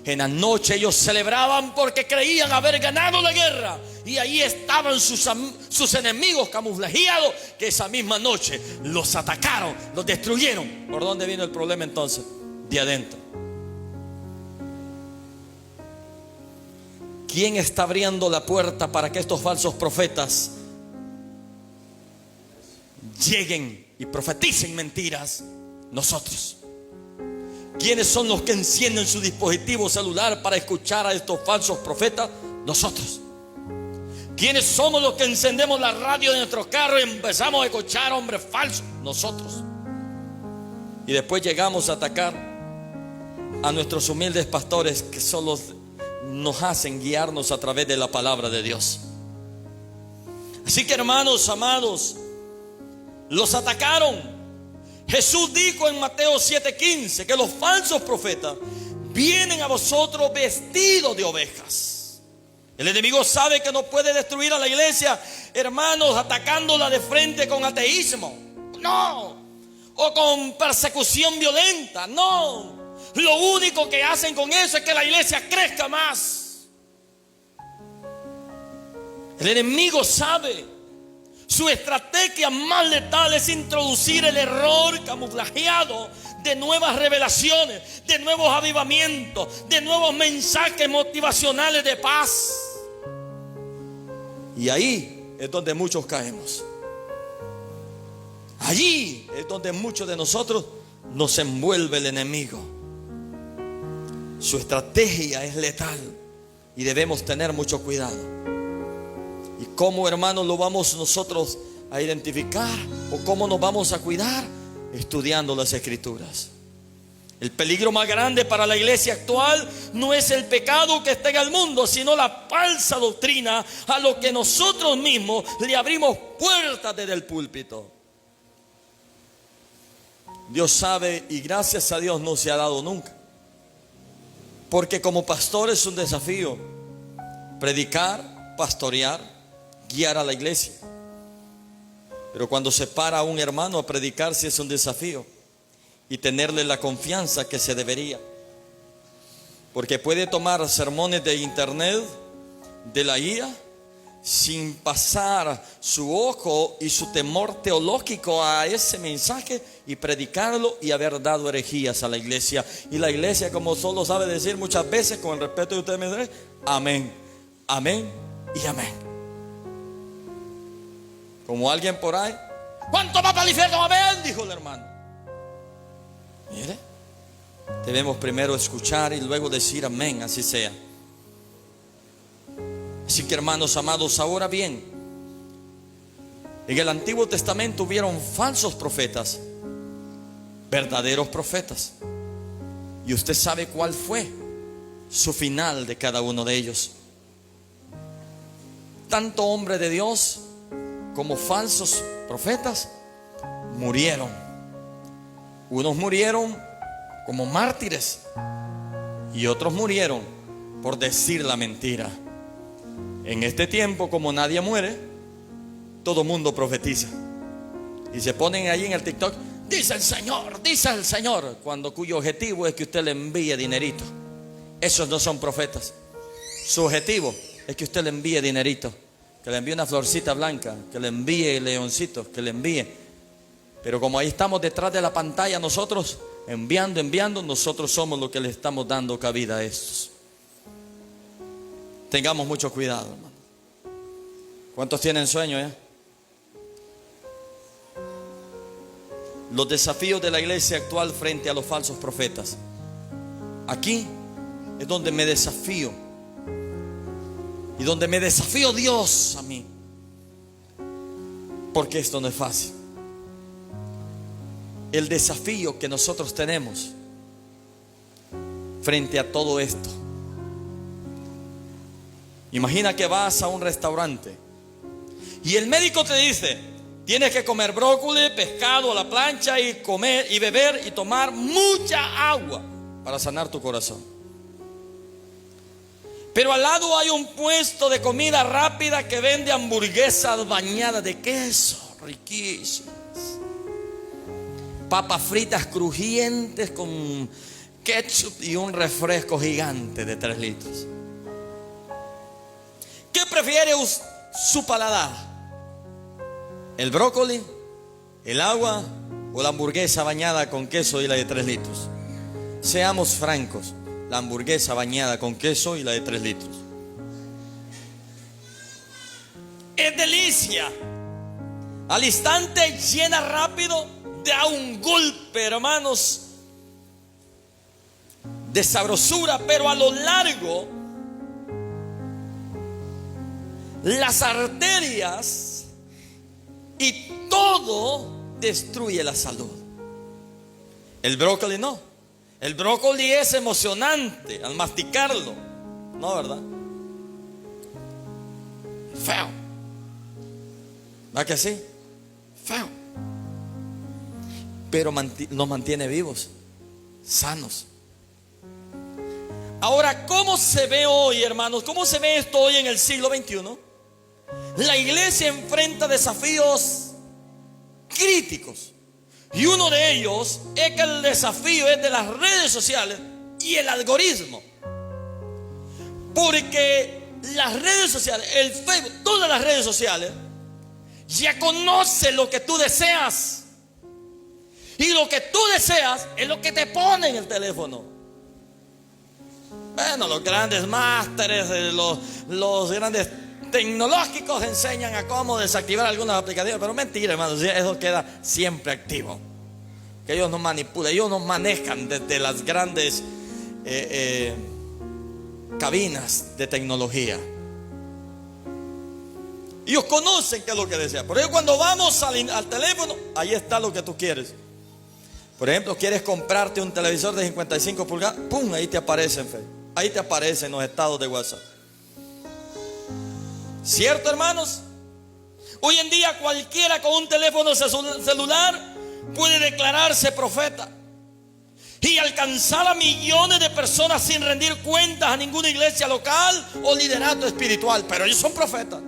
En la noche ellos celebraban porque creían haber ganado la guerra. Y ahí estaban sus enemigos camuflajeados, que esa misma noche los atacaron, los destruyeron. ¿Por dónde vino el problema entonces? De adentro. ¿Quién está abriendo la puerta para que estos falsos profetas lleguen y profeticen mentiras? Nosotros. ¿Quiénes son los que encienden su dispositivo celular para escuchar a estos falsos profetas? Nosotros. ¿Quiénes somos los que encendemos la radio de nuestro carro y empezamos a escuchar hombres falsos? Nosotros. Y después llegamos a atacar a nuestros humildes pastores, que solo nos hacen guiarnos a través de la palabra de Dios. Así que, hermanos amados, los atacaron. Jesús dijo en Mateo 7:15 que los falsos profetas vienen a vosotros vestidos de ovejas. El enemigo sabe que no puede destruir a la iglesia, hermanos, atacándola de frente con ateísmo, no, o con persecución violenta, no. Lo único que hacen con eso es que la iglesia crezca más. El enemigo sabe. Su estrategia más letal es introducir el error camuflajeado de nuevas revelaciones, de nuevos avivamientos, de nuevos mensajes motivacionales de paz. Y ahí es donde muchos caemos. Allí es donde muchos de nosotros nos envuelve el enemigo. Su estrategia es letal y debemos tener mucho cuidado. ¿Y cómo, hermanos, lo vamos nosotros a identificar? ¿O cómo nos vamos a cuidar? Estudiando las Escrituras. El peligro más grande para la iglesia actual no es el pecado que está en el mundo, sino la falsa doctrina a lo que nosotros mismos le abrimos puertas desde el púlpito. Dios sabe, y gracias a Dios no se ha dado nunca. Porque como pastor es un desafío predicar, pastorear, guiar a la iglesia. Pero cuando se para a un hermano a predicar, sí es un desafío. Y tenerle la confianza que se debería. Porque puede tomar sermones de internet, de la IA, sin pasar su ojo y su temor teológico a ese mensaje y predicarlo y haber dado herejías a la iglesia. Y la iglesia, como solo sabe decir muchas veces, con el respeto de ustedes me dirán, amén, amén y amén. Como alguien por ahí, ¿cuánto va para el infierno? Amén, dijo el hermano. Mire, debemos primero escuchar y luego decir amén, así sea. Así que, hermanos amados, ahora bien, en el Antiguo Testamento hubieron falsos profetas, verdaderos profetas. Y usted sabe cuál fue su final de cada uno de ellos. Tanto hombre de Dios como falsos profetas murieron. Unos murieron como mártires y otros murieron por decir la mentira. En este tiempo, como nadie muere, todo mundo profetiza. Y se ponen ahí en el TikTok, dice el Señor, cuando cuyo objetivo es que usted le envíe dinerito. Esos no son profetas. Su objetivo es que usted le envíe dinerito, que le envíe una florcita blanca, que le envíe leoncitos, que le envíe. Pero como ahí estamos detrás de la pantalla nosotros, enviando, nosotros somos los que le estamos dando cabida a estos. Tengamos mucho cuidado, hermano. ¿Cuántos tienen sueño ya? Los desafíos de la iglesia actual frente a los falsos profetas. Aquí es donde me desafío. Y donde me desafío Dios a mí. Porque esto no es fácil. El desafío que nosotros tenemos frente a todo esto. Imagina que vas a un restaurante y el médico te dice: tienes que comer brócoli, pescado a la plancha y comer y beber y tomar mucha agua para sanar tu corazón. Pero al lado hay un puesto de comida rápida que vende hamburguesas bañadas de queso, riquísimas. Papas fritas crujientes con ketchup y un refresco gigante de 3 litros. ¿Qué prefiere su paladar? ¿El brócoli, el agua o la hamburguesa bañada con queso y la de 3 litros? Seamos francos, la hamburguesa bañada con queso y la de 3 litros. Es delicia. Al instante llena rápido, da un golpe, hermanos, de sabrosura, pero a lo largo las arterias y todo destruye la salud. El brócoli no. El brócoli es emocionante al masticarlo, ¿no, verdad? Feo. ¿Va que sí? Feo. Pero nos mantiene vivos, sanos. Ahora, ¿cómo se ve hoy, hermanos? ¿Cómo se ve esto hoy en el siglo XXI? La iglesia enfrenta desafíos críticos. Y uno de ellos es que el desafío es de las redes sociales y el algoritmo. Porque las redes sociales, el Facebook, todas las redes sociales, ya conocen lo que tú deseas. Y lo que tú deseas es lo que te pone en el teléfono. Bueno, los grandes másteres, los grandes tecnológicos enseñan a cómo desactivar algunas aplicaciones, pero mentira, hermanos, eso queda siempre activo. Que ellos no manipulan, ellos no manejan desde las grandes cabinas de tecnología. Ellos conocen qué es lo que desean. Por eso cuando vamos al teléfono, ahí está lo que tú quieres. Por ejemplo, quieres comprarte un televisor de 55 pulgadas, ¡pum! Ahí te aparece en Facebook. Ahí te aparece en los estados de WhatsApp. ¿Cierto, hermanos? Hoy en día cualquiera con un teléfono celular puede declararse profeta y alcanzar a millones de personas sin rendir cuentas a ninguna iglesia local o liderato espiritual. Pero ellos son profetas.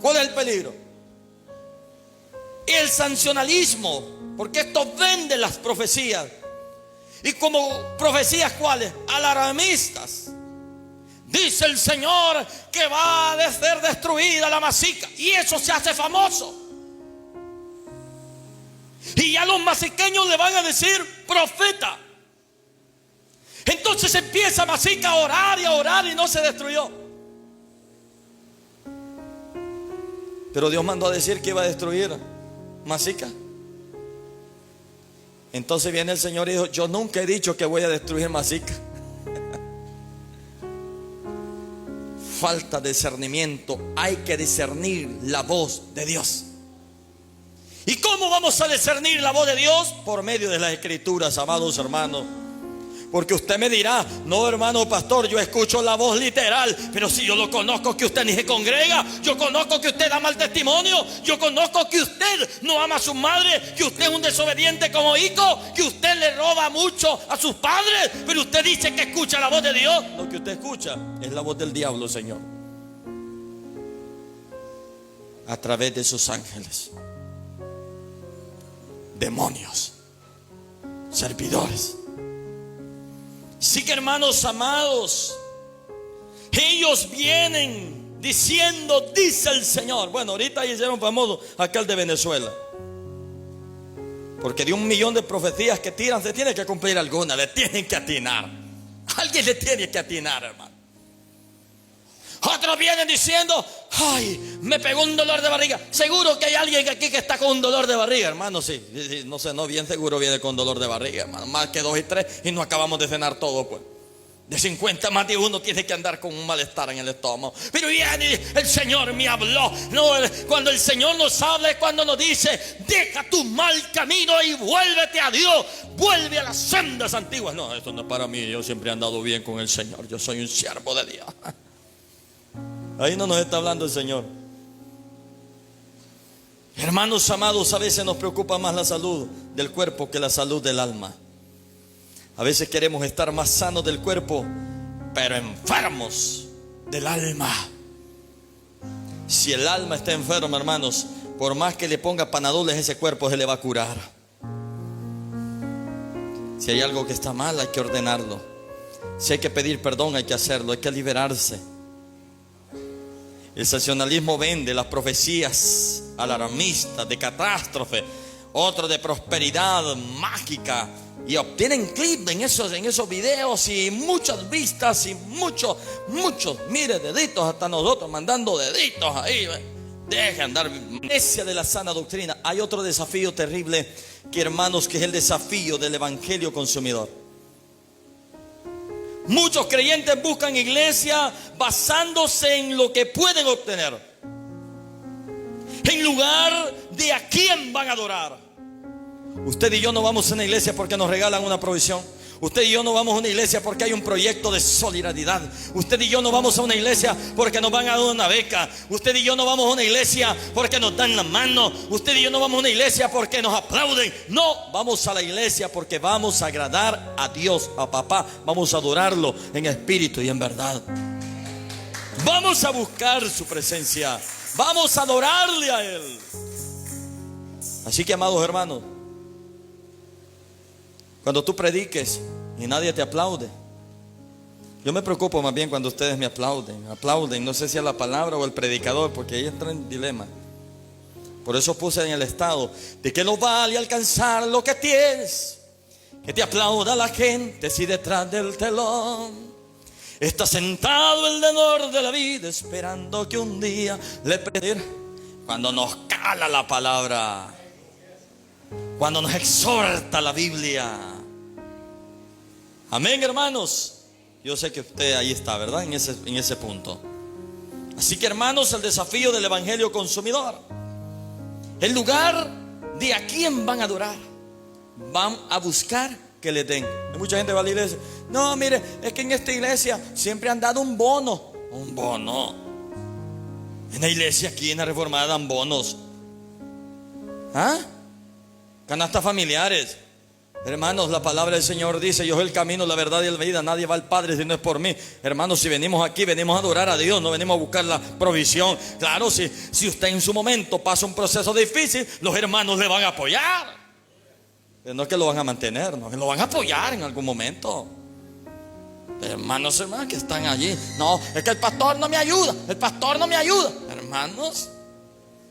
¿Cuál es el peligro? El sancionalismo, porque esto vende las profecías. Y como profecías, ¿cuáles? Alarmistas. Dice el Señor que va a ser destruida la masica. Y eso se hace famoso. Y ya los masiqueños le van a decir profeta. Entonces empieza Masica a orar y no se destruyó. Pero Dios mandó a decir que iba a destruir Masica. Entonces viene el Señor y dijo: yo nunca he dicho que voy a destruir Masica. Falta de discernimiento. Hay que discernir la voz de Dios. ¿Y cómo vamos a discernir la voz de Dios? Por medio de las Escrituras, amados hermanos. Porque usted me dirá: no, hermano pastor, yo escucho la voz literal. Pero si yo lo conozco que usted ni se congrega, yo conozco que usted da mal testimonio, yo conozco que usted no ama a su madre, que usted es un desobediente como hijo, que usted le roba mucho a sus padres, pero usted dice que escucha la voz de Dios. Lo que usted escucha es la voz del diablo, Señor, a través de sus ángeles, demonios, servidores. Sí que, hermanos amados, ellos vienen diciendo: dice el Señor. Bueno, ahorita hicieron famoso aquel de Venezuela, porque de 1 millón de profecías que tiran, se tiene que cumplir alguna, le tienen que atinar. Alguien le tiene que atinar, hermano. Otros vienen diciendo: ay, me pegó un dolor de barriga. Seguro que hay alguien aquí que está con un dolor de barriga, hermano. Sí, no sé, no, bien seguro viene con dolor de barriga, hermano. Más que 2 y 3 y no acabamos de cenar todo, pues. De 50 más de uno tiene que andar con un malestar en el estómago. Pero viene: el Señor me habló. No, cuando el Señor nos habla es cuando nos dice: deja tu mal camino y vuélvete a Dios. Vuelve a las sendas antiguas. No, esto no es para mí. Yo siempre he andado bien con el Señor. Yo soy un siervo de Dios. Ahí no nos está hablando el Señor. Hermanos amados, a veces nos preocupa más la salud del cuerpo que la salud del alma. A veces queremos estar más sanos del cuerpo pero enfermos del alma. Si el alma está enferma, hermanos, por más que le ponga panadoles, ese cuerpo se le va a curar. Si hay algo que está mal, hay que ordenarlo. Si hay que pedir perdón, hay que hacerlo, hay que liberarse. El sensacionalismo vende las profecías alarmistas de catástrofe, otros de prosperidad mágica, y obtienen clip en esos videos y muchas vistas y muchos, mire, deditos, hasta nosotros mandando deditos ahí. Deje andar. Iglesia de la sana doctrina. Hay otro desafío terrible, que hermanos, que es el desafío del evangelio consumidor. Muchos creyentes buscan iglesia basándose en lo que pueden obtener, en lugar de a quién van a adorar. Usted y yo no vamos a una iglesia porque nos regalan una provisión. Usted y yo no vamos a una iglesia porque hay un proyecto de solidaridad. Usted y yo no vamos a una iglesia porque nos van a dar una beca. Usted y yo no vamos a una iglesia porque nos dan la mano. Usted y yo no vamos a una iglesia porque nos aplauden. No, vamos a la iglesia porque vamos a agradar a Dios, a papá. Vamos a adorarlo en espíritu y en verdad. Vamos a buscar su presencia. Vamos a adorarle a Él. Así que, amados hermanos, cuando tú prediques y nadie te aplaude, yo me preocupo más bien cuando ustedes me aplauden, no sé si es la palabra o el predicador, porque ahí entra en dilema. Por eso puse en el estado: ¿de qué no vale alcanzar lo que tienes? Que te aplauda la gente si detrás del telón está sentado el tenor de la vida, esperando que un día le pedir. Cuando nos cala la palabra, cuando nos exhorta la Biblia. Amén, hermanos. Yo sé que usted ahí está, ¿verdad? En ese punto. Así que, hermanos, el desafío del evangelio consumidor. El lugar de a quién van a adorar. Van a buscar que le den. Hay mucha gente que va a la iglesia. No, mire, es que en esta iglesia siempre han dado un bono. Un bono. En la iglesia aquí en la Reformada dan bonos. ¿Ah? Canastas familiares. Hermanos, la palabra del Señor dice: yo soy el camino, la verdad y la vida. Nadie va al Padre si no es por mí. Hermanos, si venimos aquí, venimos a adorar a Dios, no venimos a buscar la provisión. Claro, si usted en su momento pasa un proceso difícil, los hermanos le van a apoyar. Pero no es que lo van a mantener, no, que lo van a apoyar en algún momento. Hermanos que están allí. No, es que el pastor no me ayuda. El pastor no me ayuda. Hermanos,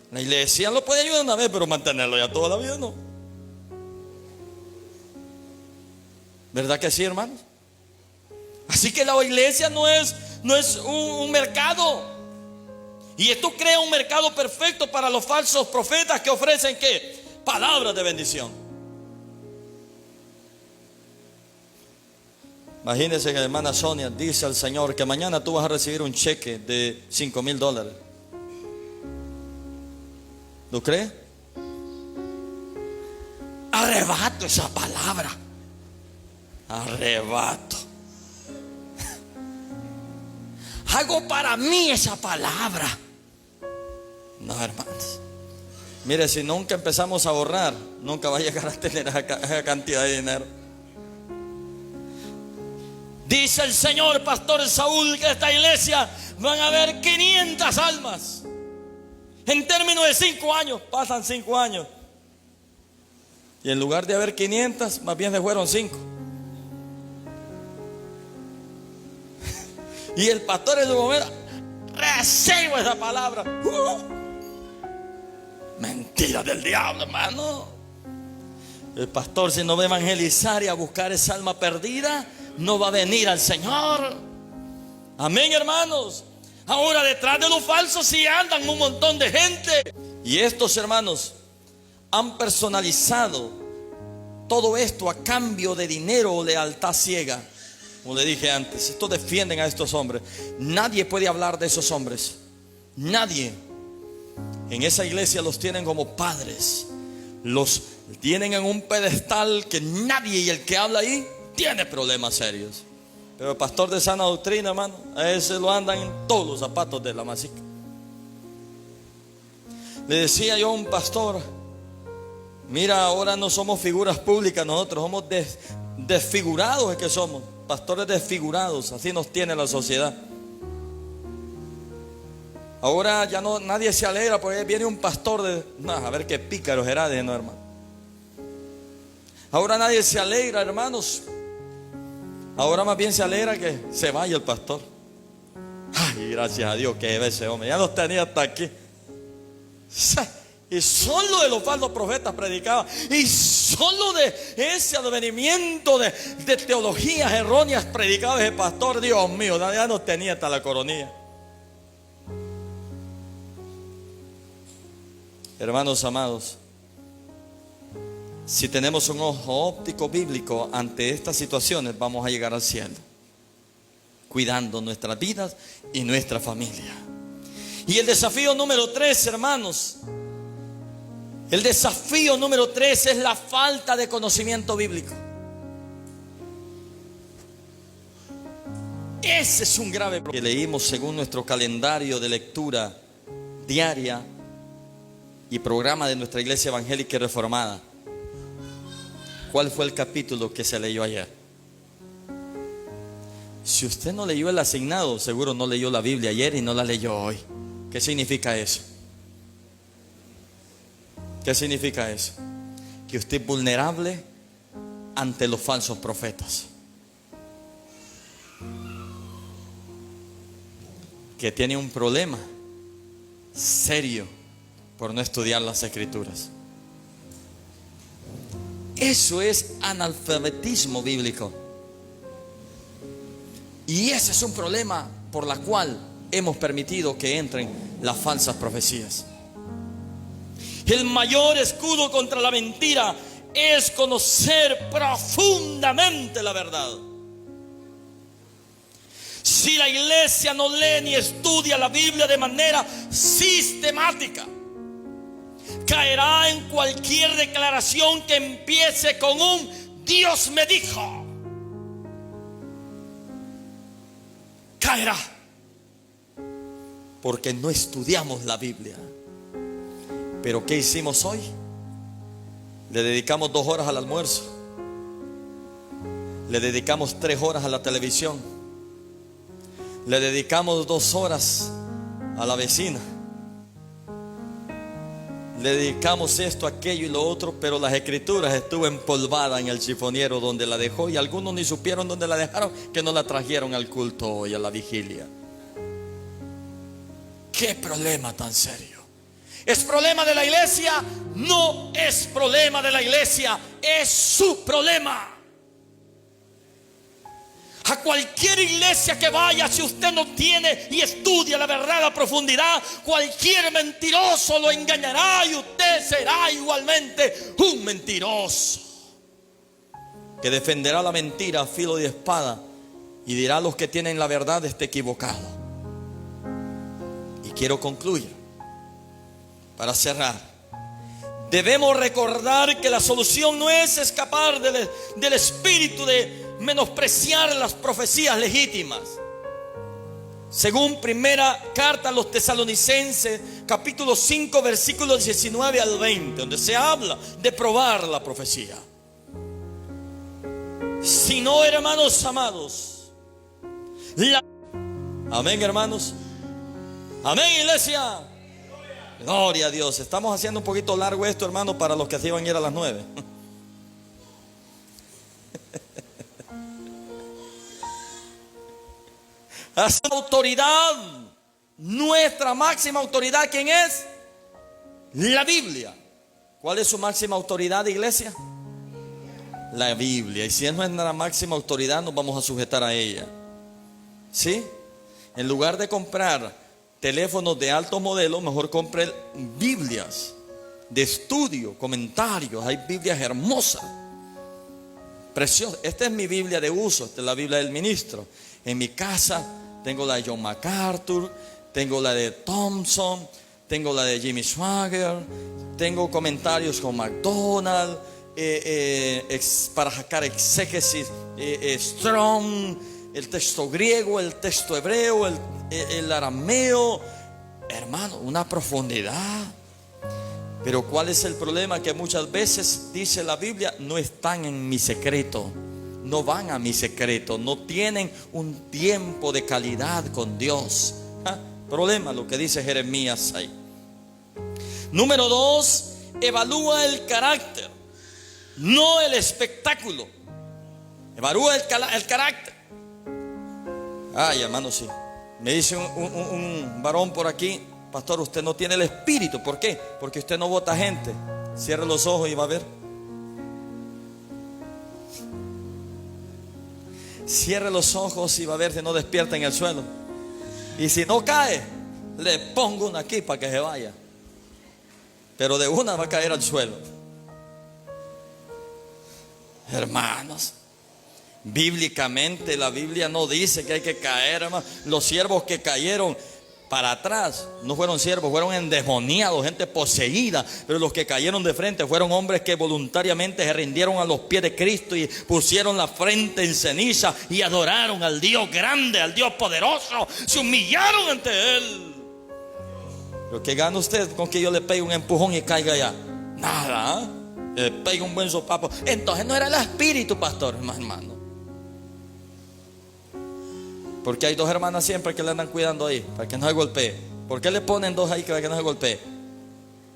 la iglesia lo puede ayudar una vez, pero mantenerlo ya toda la vida no. ¿Verdad que sí, hermanos? Así que la iglesia no es un mercado. Y esto crea un mercado perfecto para los falsos profetas que ofrecen ¿qué? Palabras de bendición. Imagínense que la hermana Sonia dice al Señor que mañana tú vas a recibir un cheque de $5,000. ¿Lo cree? Arrebato esa palabra. Arrebato. Hago para mí esa palabra. No, hermanos. Mire, si nunca empezamos a ahorrar, nunca va a llegar a tener esa cantidad de dinero. Dice el Señor, pastor Saúl, que esta iglesia van a haber 500 almas. En términos de 5 años, pasan 5 años. Y en lugar de haber 500, más bien se fueron 5. Y el pastor en su momento: recibo esa palabra. Mentira del diablo, hermano. El pastor, si no va a evangelizar y a buscar esa alma perdida, no va a venir al Señor. Amén, hermanos. Ahora, detrás de los falsos sí andan un montón de gente. Y estos, hermanos, han personalizado todo esto a cambio de dinero o lealtad ciega. Como le dije antes, estos defienden a estos hombres. Nadie puede hablar de esos hombres. Nadie. En esa iglesia los tienen como padres. Los tienen en un pedestal que nadie, y el que habla ahí tiene problemas serios. Pero el pastor de sana doctrina, hermano, a ese lo andan en todos los zapatos de la masica. Le decía yo a un pastor: mira, ahora no somos figuras públicas nosotros, somos desfigurados, es que somos. pastores desfigurados. Así nos tiene la sociedad. Ahora ya no, nadie se alegra porque viene un pastor de... No, a ver qué pícaros era de no, hermano. Ahora nadie se alegra, hermanos. Ahora más bien se alegra que se vaya el pastor. Ay, gracias a Dios que ese hombre ya nos tenía hasta aquí. Y solo de los falsos profetas predicaban. Y solo de ese advenimiento de teologías erróneas predicaba ese pastor. Dios mío, ya nos tenía hasta la coronilla. Hermanos amados, si tenemos un ojo óptico bíblico ante estas situaciones, vamos a llegar al cielo, cuidando nuestras vidas y nuestra familia. Y el desafío número 3, hermanos, el desafío número 3 es la falta de conocimiento bíblico. Ese es un grave problema que leímos según nuestro calendario de lectura diaria y programa de nuestra iglesia evangélica y reformada. ¿Cuál fue el capítulo que se leyó ayer? Si usted no leyó el asignado, seguro no leyó la Biblia ayer y no la leyó hoy. ¿Qué significa eso? ¿Qué significa eso? Que usted es vulnerable ante los falsos profetas, que tiene un problema serio por no estudiar las Escrituras. Eso es analfabetismo bíblico. Y ese es un problema por la cual hemos permitido que entren las falsas profecías. El mayor escudo contra la mentira es conocer profundamente la verdad. Si la iglesia no lee ni estudia la Biblia de manera sistemática, caerá en cualquier declaración que empiece con un Dios me dijo. Caerá porque no estudiamos la Biblia. Pero ¿qué hicimos hoy? Le dedicamos 2 horas al almuerzo, le dedicamos 3 horas a la televisión, le dedicamos 2 horas a la vecina, le dedicamos esto, aquello y lo otro, pero las Escrituras estuvo empolvada en el chifoniero donde la dejó, y algunos ni supieron dónde la dejaron, que no la trajeron al culto hoy, a la vigilia. ¿Qué problema tan serio? ¿Es problema de la iglesia? No es problema de la iglesia, es su problema. A cualquier iglesia que vaya, si usted no tiene y estudia la verdad a profundidad, cualquier mentiroso lo engañará y usted será igualmente un mentiroso, que defenderá la mentira a filo de espada y dirá a los que tienen la verdad está equivocado. Y quiero concluir. Para cerrar, debemos recordar que la solución no es escapar del espíritu de menospreciar las profecías legítimas. Según primera carta a los Tesalonicenses, capítulo 5, versículos 19 al 20, donde se habla de probar la profecía. Si no, hermanos amados, amén, hermanos. Amén, iglesia. Gloria a Dios. Estamos haciendo un poquito largo esto, hermano, para los que se iban a ir a las 9. Esa autoridad, nuestra máxima autoridad, ¿quién es? La Biblia. ¿Cuál es su máxima autoridad, iglesia? La Biblia. Y si es nuestra máxima autoridad, nos vamos a sujetar a ella. ¿Sí? En lugar de comprar teléfonos de alto modelo, mejor compre Biblias de estudio, comentarios. Hay Biblias hermosas, preciosas. Esta es mi Biblia de uso, esta es la Biblia del ministro. En mi casa tengo la de John MacArthur, tengo la de Thompson, tengo la de Jimmy Swaggart, tengo comentarios con MacDonald, para sacar exégesis, Strong, el texto griego, el texto hebreo, el arameo. Hermano, una profundidad. Pero ¿cuál es el problema? Que muchas veces dice la Biblia, no están en mi secreto, no van a mi secreto, no tienen un tiempo de calidad con Dios. Problema lo que dice Jeremías ahí. Número 2, evalúa el carácter, no el espectáculo. Evalúa el carácter. Ay, hermano, sí. Me dice un varón por aquí: pastor, usted no tiene el espíritu. ¿Por qué? Porque usted no vota gente. Cierre los ojos y va a ver. Cierre los ojos y va a ver si no despierta en el suelo. Y si no cae, le pongo una aquí para que se vaya. Pero de una va a caer al suelo. Hermanos, bíblicamente la Biblia no dice que hay que caer, hermano. Los siervos que cayeron para atrás no fueron siervos, fueron endemoniados, gente poseída. Pero los que cayeron de frente fueron hombres que voluntariamente se rindieron a los pies de Cristo y pusieron la frente en ceniza y adoraron al Dios grande, al Dios poderoso. Se humillaron ante Él. Pero ¿qué gana usted con que yo le pegue un empujón y caiga allá? Nada, le pegue un buen sopapo. Entonces no era el espíritu, pastor, hermano. Porque hay dos hermanas siempre que le andan cuidando ahí, para que no se golpee. ¿Por qué le ponen dos ahí para que no se golpee?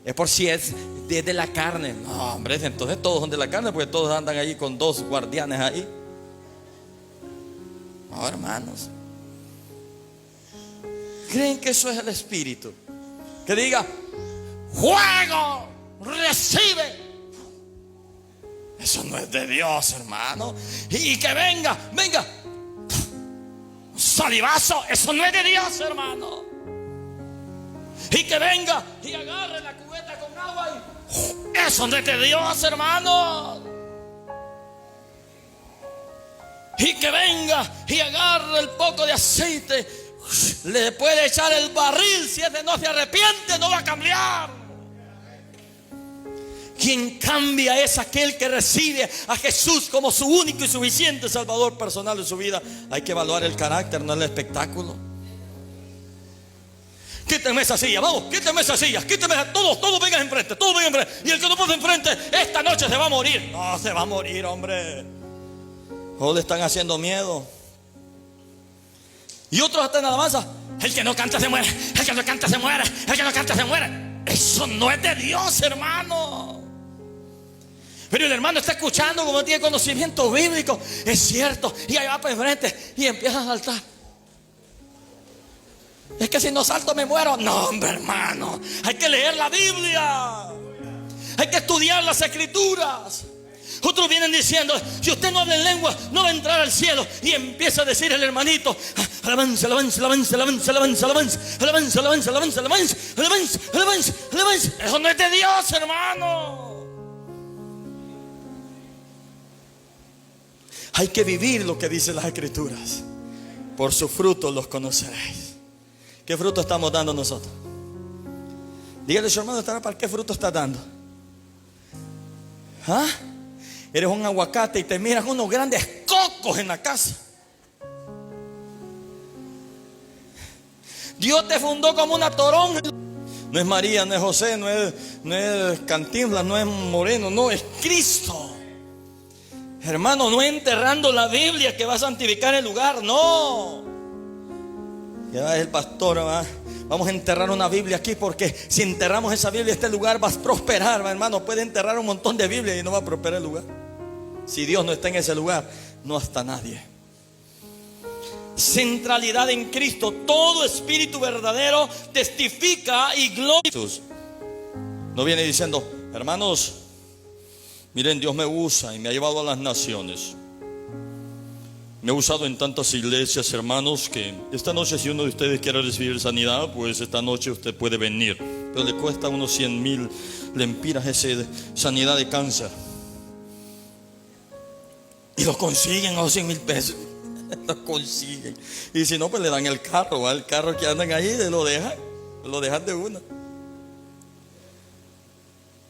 Es por si es de la carne. No, hombre, entonces todos son de la carne, porque todos andan ahí con dos guardianes ahí. No, hermanos. ¿Creen que eso es el espíritu? Que diga: fuego, recibe. Eso no es de Dios, hermano. Y que venga salivazo, eso no es de Dios, hermano. Y que venga y agarre la cubeta con agua y eso no es de Dios, hermano. Y que venga y agarre el poco de aceite, le puede echar el barril. Si este no se arrepiente, no va a cambiar. Quien cambia es aquel que recibe a Jesús como su único y suficiente Salvador personal de su vida. Hay que evaluar el carácter, no el espectáculo. Quíteme esa silla, vamos, quíteme esa silla, quíteme, todos vengan enfrente, todos vengan enfrente. Y el que no pone enfrente, esta noche se va a morir. No, se va a morir, hombre. O le están haciendo miedo. Y otros hasta en alabanza: el que no canta se muere, el que no canta se muere, el que no canta se muere. Eso no es de Dios, hermano. Pero el hermano está escuchando, como tiene conocimiento bíblico, es cierto, y ahí va para enfrente y empieza a saltar. Es que si no salto me muero. No, hombre, hermano, hay que leer la Biblia, hay que estudiar las escrituras. Otros vienen diciendo: si usted no habla en lengua, no va a entrar al cielo. Y empieza a decir el hermanito: alabanza, alabanza, alabanza, alabanza, alabanza, alabanza, alabanza, alabanza, alabanza, alabanza, alabanza, alabanza, alabanza. Eso no es de Dios, hermano. Hay que vivir lo que dicen las escrituras. Por sus frutos los conoceréis. ¿Qué fruto estamos dando nosotros? Dígale a su hermano: ¿para qué fruto estás dando? ¿Ah? Eres un aguacate y te miran unos grandes cocos en la casa. Dios te fundó como una toronja. No es María, no es José, no es Cantinflas, no es Moreno, no, es Cristo. Hermano, no es enterrando la Biblia que va a santificar el lugar, no. Ya es el pastor, ¿va? Vamos a enterrar una Biblia aquí, porque si enterramos esa Biblia, este lugar va a prosperar, ¿va, hermano? Puede enterrar un montón de Biblias y no va a prosperar el lugar. Si Dios no está en ese lugar, no está nadie. Centralidad en Cristo. Todo espíritu verdadero testifica y gloria. No viene diciendo: hermanos, miren, Dios me usa y me ha llevado a las naciones. Me ha usado en tantas iglesias, hermanos, que esta noche, si uno de ustedes quiere recibir sanidad, pues esta noche usted puede venir. Pero le cuesta unos 100,000 lempiras esa sanidad de cáncer. Y lo consiguen a los 100,000 pesos. Lo consiguen. Y si no, pues le dan el carro, ¿va? El carro que andan ahí, lo dejan de una.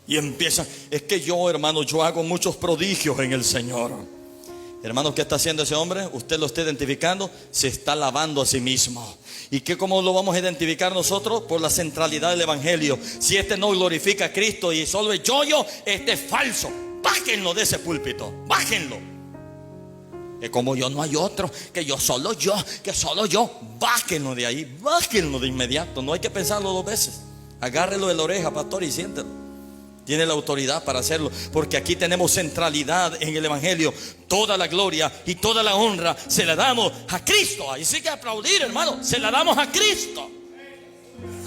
Y empiezan: es que yo, hermano, yo hago muchos prodigios en el Señor. Hermano, ¿qué está haciendo ese hombre? Usted lo está identificando, se está lavando a sí mismo. ¿Y cómo lo vamos a identificar nosotros? Por la centralidad del evangelio. Si este no glorifica a Cristo y solo es yo, este es falso. Bájenlo de ese púlpito, bájenlo. que como yo no hay otro, que solo yo. Bájenlo de ahí, bájenlo de inmediato. No hay que pensarlo dos veces. Agárrelo de la oreja, pastor, y siéntelo. Tiene la autoridad para hacerlo, porque aquí tenemos centralidad en el evangelio. Toda la gloria y toda la honra se la damos a Cristo. Ahí sí que aplaudir, hermano. Se la damos a Cristo.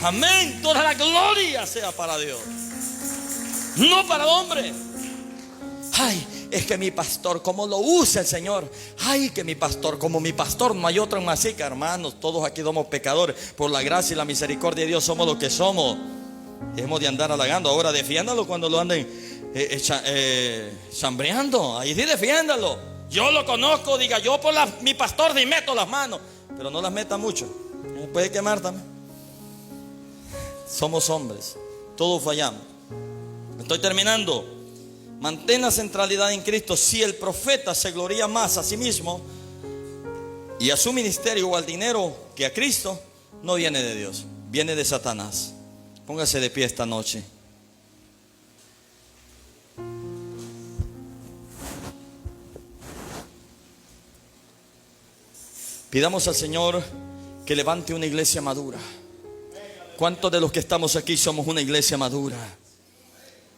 Amén. Toda la gloria sea para Dios, no para el hombre. Ay, es que mi pastor, como lo usa el Señor. Ay, que mi pastor, como mi pastor no hay otro en Masica. Hermanos, todos aquí somos pecadores. Por la gracia y la misericordia de Dios somos lo que somos. Hemos de andar halagando. Ahora defiéndalo cuando lo anden chambreando. Ahí sí defiéndalo. Yo lo conozco, diga, yo por mi pastor ni meto las manos, pero no las meta mucho, me puede quemar también. Somos hombres, todos fallamos. Estoy terminando. Mantén la centralidad en Cristo. Si el profeta se gloría más a sí mismo y a su ministerio o al dinero que a Cristo, no viene de Dios, viene de Satanás. Póngase de pie esta noche. Pidamos al Señor que levante una iglesia madura. ¿Cuántos de los que estamos aquí somos una iglesia madura?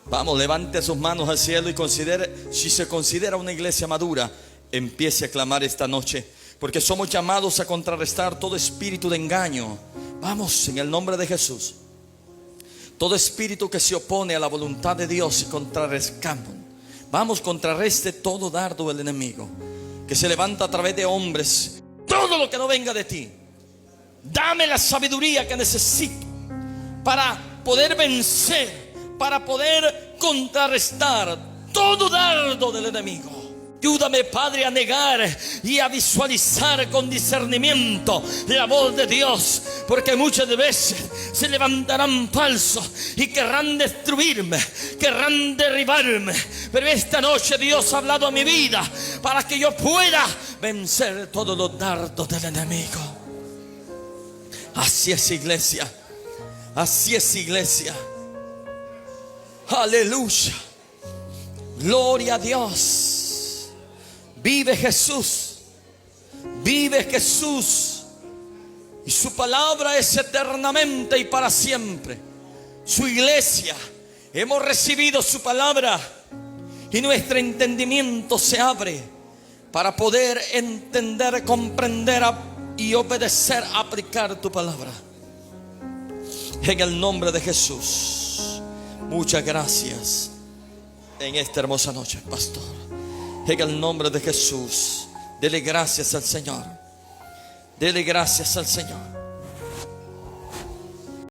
Vamos, levante sus manos al cielo y considere, si se considera una iglesia madura, empiece a clamar esta noche, porque somos llamados a contrarrestar todo espíritu de engaño. Vamos, en el nombre de Jesús. Todo espíritu que se opone a la voluntad de Dios y contrarrestamos. Vamos, contrarreste todo dardo del enemigo que se levanta a través de hombres. Todo lo que no venga de ti. Dame la sabiduría que necesito para poder vencer, para poder contrarrestar todo dardo del enemigo. Ayúdame, Padre, a negar y a visualizar con discernimiento la voz de Dios, porque muchas veces se levantarán falsos y querrán destruirme, querrán derribarme. Pero esta noche Dios ha hablado a mi vida para que yo pueda vencer todos los dardos del enemigo. Así es, iglesia. Así es, iglesia. Aleluya. Gloria a Dios. Vive Jesús. Vive Jesús. Y su palabra es eternamente y para siempre. Su iglesia, hemos recibido su palabra y nuestro entendimiento se abre para poder entender, comprender y obedecer, aplicar tu palabra. En el nombre de Jesús. Muchas gracias en esta hermosa noche, pastor. En el nombre de Jesús, dele gracias al Señor. Dele gracias al Señor.